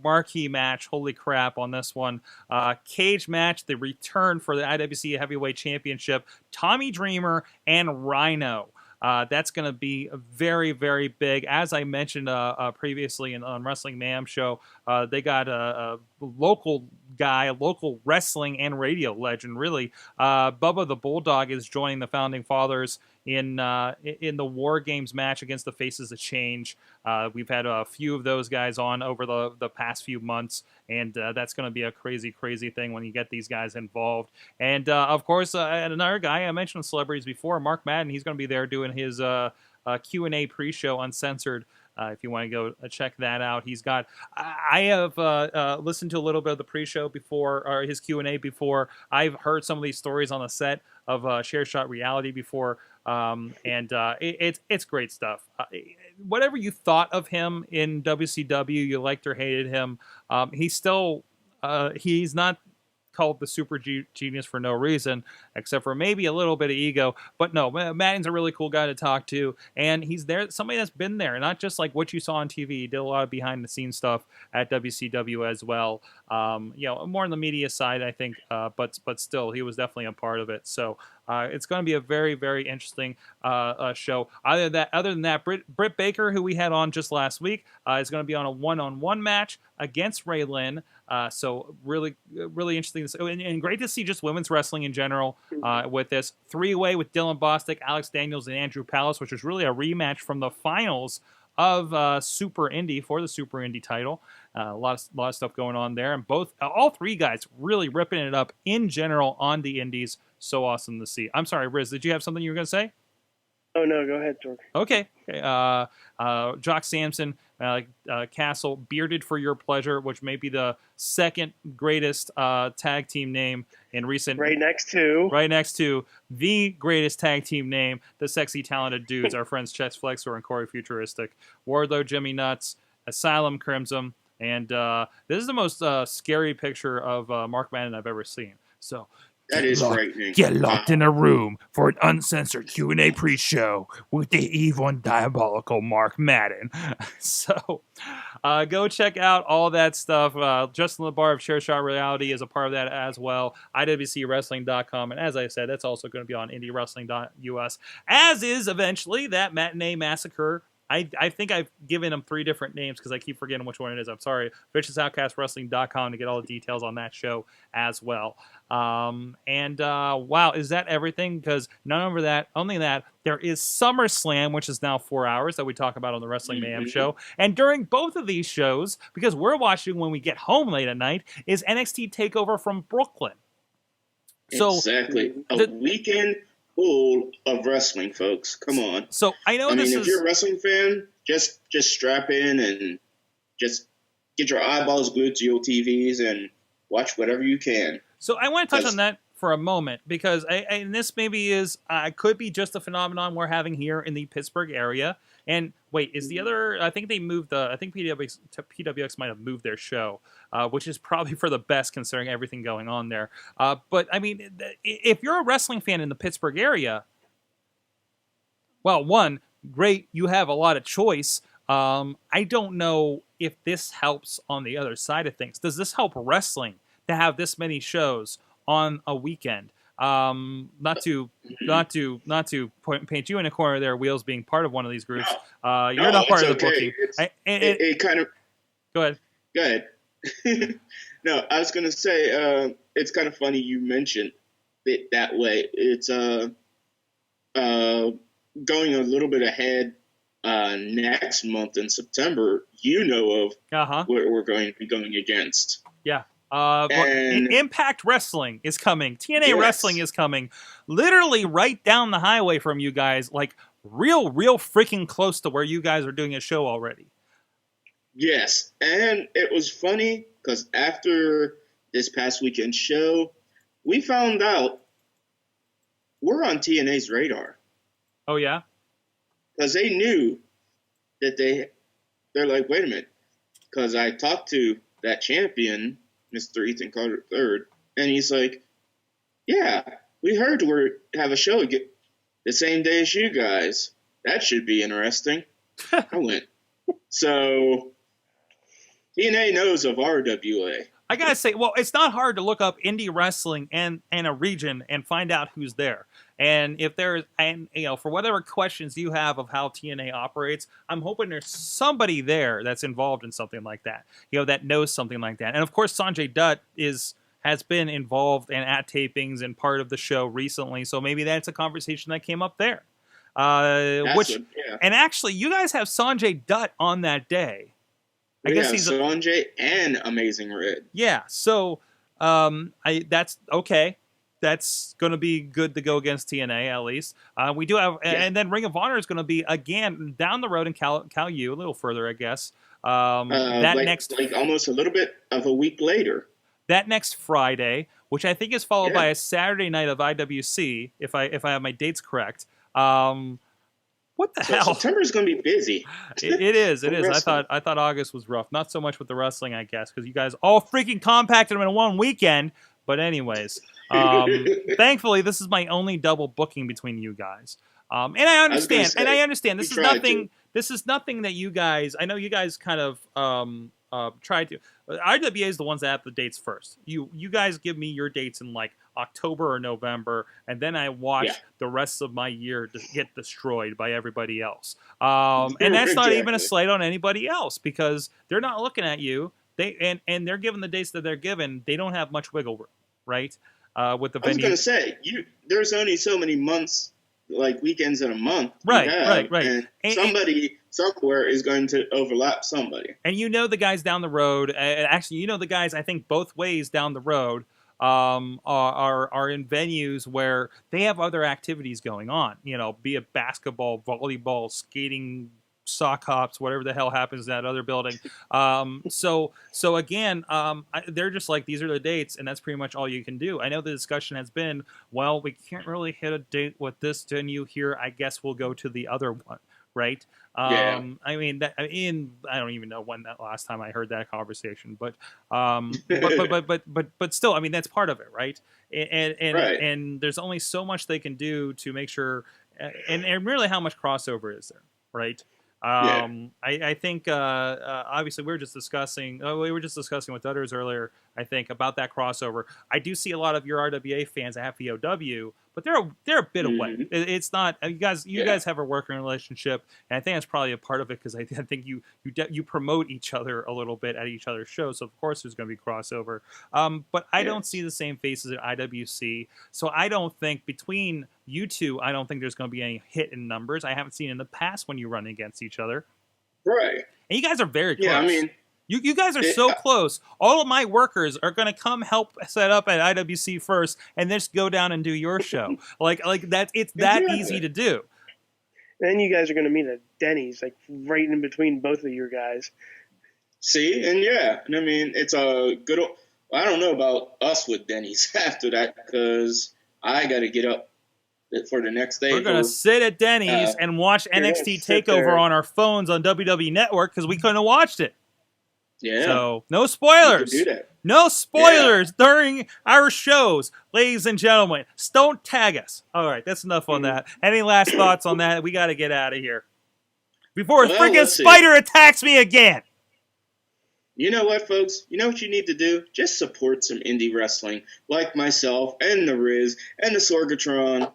marquee match. Holy crap on this one. Cage match, the return for the IWC Heavyweight Championship. Tommy Dreamer and Rhino. That's going to be very, very big. As I mentioned previously on Wrestling Mayhem show, they got a local guy, a local wrestling and radio legend, really. Bubba the Bulldog is joining the Founding Fathers in the War Games match against the Faces of Change. We've had a few of those guys on over the past few months, and that's going to be a crazy, crazy thing when you get these guys involved. And, of course, another guy, I mentioned celebrities before, Mark Madden, he's going to be there doing his Q&A pre-show uncensored. If you want to go check that out, he's got. I have listened to a little bit of the pre-show before, or his Q&A before. I've heard some of these stories on the set of Share Shot Reality before, and it's great stuff. Whatever you thought of him in WCW, you liked or hated him. He's not called the super genius for no reason, except for maybe a little bit of ego. But no, Madden's a really cool guy to talk to, and he's there, somebody that's been there, not just like what you saw on TV. He did a lot of behind the scenes stuff at WCW as well. more on the media side, I think, but still, he was definitely a part of it. So it's going to be a very, very interesting show. Other than that, Britt Baker, who we had on just last week, is going to be on a one-on-one match against Ray Lynn. So really, really interesting, and great to see just women's wrestling in general with this three-way with Dylan Bostic, Alex Daniels, and Andrew Palace, which was really a rematch from the finals of Super Indy for the Super Indy title. A lot of stuff going on there, and all three guys really ripping it up in general on the Indies. So awesome to see. I'm sorry, Rizz, did you have something you were going to say? Oh no, go ahead, Torque. Okay. Jock Sampson, Castle, Bearded for Your Pleasure, which may be the second greatest tag team name in recent. Right next to the greatest tag team name, the Sexy Talented Dudes, our friends Chess Flexor and Corey Futuristic, Wardlow, Jimmy Nuts, Asylum Crimson, and this is the most scary picture of Mark Madden I've ever seen. So. That is frightening. Get locked in a room for an uncensored Q&A pre-show with the evil and diabolical Mark Madden. So go check out all that stuff. Justin LeBar of Share Shot Reality is a part of that as well. IWCWrestling.com. And as I said, that's also going to be on IndyWrestling.us, as is eventually that Matinee Massacre. I think I've given them 3 different names because I keep forgetting which one it is. I'm sorry. Vicious Outcast Wrestling.com to get all the details on that show as well. Wow, is that everything? Because only that, there is SummerSlam, which is now 4 hours that we talk about on the Wrestling Mayhem show. And during both of these shows, because we're watching when we get home late at night, is NXT TakeOver from Brooklyn. So exactly. A weekend full of wrestling, folks. Come on. So I know if you're a wrestling fan, just strap in and just get your eyeballs glued to your TVs and watch whatever you can. So I want to touch on that for a moment because and this maybe could be just a phenomenon we're having here in the Pittsburgh area. And wait, is the other? I think they moved I think PWX might have moved their show, which is probably for the best considering everything going on there. But I mean, if you're a wrestling fan in the Pittsburgh area, well, one, great, you have a lot of choice. I don't know if this helps on the other side of things. Does this help wrestling to have this many shows on a weekend? Not to paint you in a corner there, Wheelz being part of one of these groups. You're not part of the booking. It kind of. Go ahead. No, I was going to say it's kind of funny you mentioned it that way. It's going a little bit ahead next month in September. You know of what we're going to be going against. Yeah. Impact Wrestling is coming. TNA Wrestling is coming. Literally right down the highway from you guys, like real freaking close to where you guys are doing a show already. Yes, and it was funny because after this past weekend show, we found out we're on TNA's radar. Oh, yeah? Because they knew that they're like, wait a minute, because I talked to that champion, Mr. Ethan Carter III, and he's like, yeah, we heard we have a show the same day as you guys. That should be interesting. I went. So TNA knows of RWA. I gotta say, well, it's not hard to look up indie wrestling and a region and find out who's there. And if there's, and for whatever questions you have of how TNA operates, I'm hoping there's somebody there that's involved in something like that, that knows something like that. And of course, Sanjay Dutt has been involved and at tapings and part of the show recently, so maybe that's a conversation that came up there. And actually, you guys have Sanjay Dutt on that day. I guess he's Sanjay and Amazing Red. Yeah, so that's okay. That's going to be good to go against TNA at least. We do have, and then Ring of Honor is going to be again down the road in Cal U, a little further, I guess. Almost a little bit of a week later. That next Friday, which I think is followed by a Saturday night of IWC, if I have my dates correct. What the hell? September is going to be busy. It is. I thought August was rough. Not so much with the wrestling, I guess, because you guys all freaking compacted them in one weekend. But anyways, thankfully, this is my only double booking between you guys. And I understand. This is nothing. This is nothing that you guys. I know you guys kind of try to. IWA is the ones that have the dates first. You guys give me your dates in like October or November, and then I watch the rest of my year get destroyed by everybody else. And that's not even a slight on anybody else, because they're not looking at you. And they're given the dates that they're given. They don't have much wiggle room, right? With the venue. I was going to say, there's only so many months, like weekends in a month. Right. And somebody somewhere is going to overlap somebody. And the guys down the road, actually, the guys, I think, both ways down the road are in venues where they have other activities going on, be it basketball, volleyball, skating, sock hops, whatever the hell happens in that other building. So again, they're just like, these are the dates, and that's pretty much all you can do. I know the discussion has been, well, we can't really hit a date with this venue here. I guess we'll go to the other one, right? I mean, I don't even know when that last time I heard that conversation, but still, I mean, that's part of it, right? And there's only so much they can do to make sure, and really, how much crossover is there, right? I think obviously we were just discussing with others earlier, I think, about that crossover. I do see a lot of your RWA fans at FEOW, but they're a bit away. It's not, you guys have a working relationship, and I think that's probably a part of it, because I think you promote each other a little bit at each other's shows, so of course there's going to be crossover. But I don't see the same faces at IWC, so I don't think between you two, I don't think there's going to be any hit in numbers. I haven't seen in the past when you run against each other. Right. And you guys are very close. Yeah, I mean, you guys are so close. All of my workers are going to come help set up at IWC first, and just go down and do your show. like that. It's that easy to do. Then you guys are going to meet at Denny's, like right in between both of your guys. See, and I mean, it's a good. I don't know about us with Denny's after that, because I got to get up for the next day. We're going to sit at Denny's and watch NXT TakeOver on our phones on WWE Network, because we couldn't have watched it. Yeah. So, no spoilers. You can do that. No spoilers during our shows, ladies and gentlemen. Don't tag us. All right, that's enough on that. Any last thoughts on that? We got to get out of here before a freaking spider attacks me again. You know what, folks? You know what you need to do? Just support some indie wrestling, like myself and the Rizz and the Sorgatron.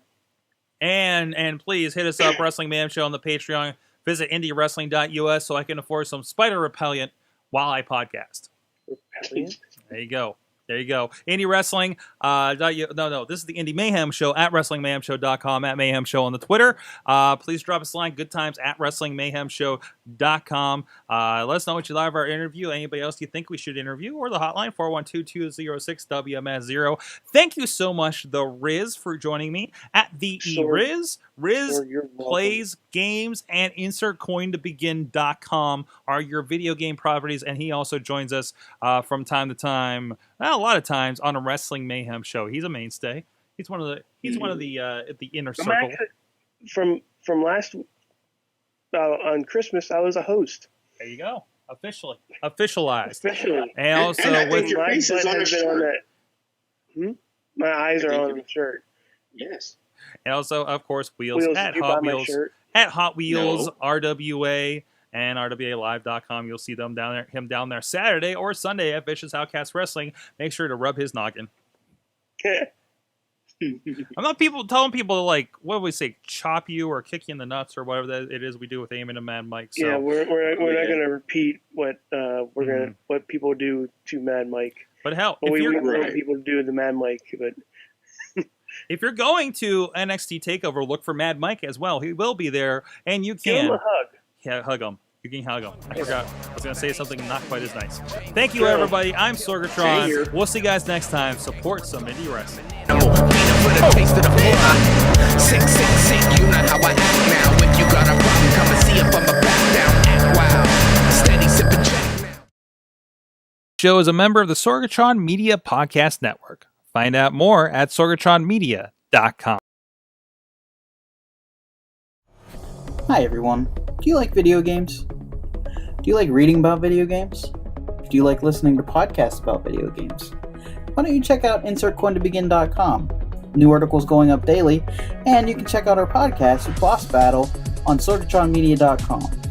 And please hit us up, Wrestling Mayhem Show on the Patreon. Visit IndyWrestling.us so I can afford some spider repellent while I podcast. There you go. Indie Wrestling. This is the Indie Mayhem Show at WrestlingMayhemShow.com, at Mayhem Show on the Twitter. Please drop us a line. Good times at WrestlingMayhemShow.com. Let us know what you thought of our interview. Anybody else you think we should interview, or the hotline 412-206-WMS0. Thank you so much, the Rizz, for joining me at the Rizz. Rizz plays games, and InsertCoinToBegin.com are your video game properties, and he also joins us from time to time. Well, a lot of times on a Wrestling Mayhem Show. He's a mainstay. He's one of the inner circle. From last on Christmas, I was a host. There you go. Officialized. Officially. And also and with your face is on a shirt. My eyes are on the shirt. Yes. And also, of course, Wheels at Hot Wheels. At Hot Wheels, RWA, and RWALive.com. You'll see him down there Saturday or Sunday at Vicious Outcast Wrestling. Make sure to rub his noggin. I'm not telling people to, like, what do we say, chop you or kick you in the nuts or whatever that it is we do with Eamon and Mad Mike. So. Yeah, we're not going to repeat what what people do to Mad Mike. But hell, we want people to do the Mad Mike, but. If you're going to NXT TakeOver, look for Mad Mike as well. He will be there, and you can... Give him a hug. Yeah, hug him. You can hug him. I forgot. I was going to say something not quite as nice. Thank you, everybody. I'm Sorgatron. We'll see you guys next time. Support some indie wrestling. You know how I act now. If you got a problem, come and see if I'm a back down. Act wild. Steady sipping Jack now. Show is a member of the Sorgatron Media Podcast Network. Find out more at sorgatronmedia.com. Hi everyone. Do you like video games? Do you like reading about video games? Do you like listening to podcasts about video games? Why don't you check out InsertCoinToBegin.com? New articles going up daily, and you can check out our podcast, Boss Battle, on sorgatronmedia.com.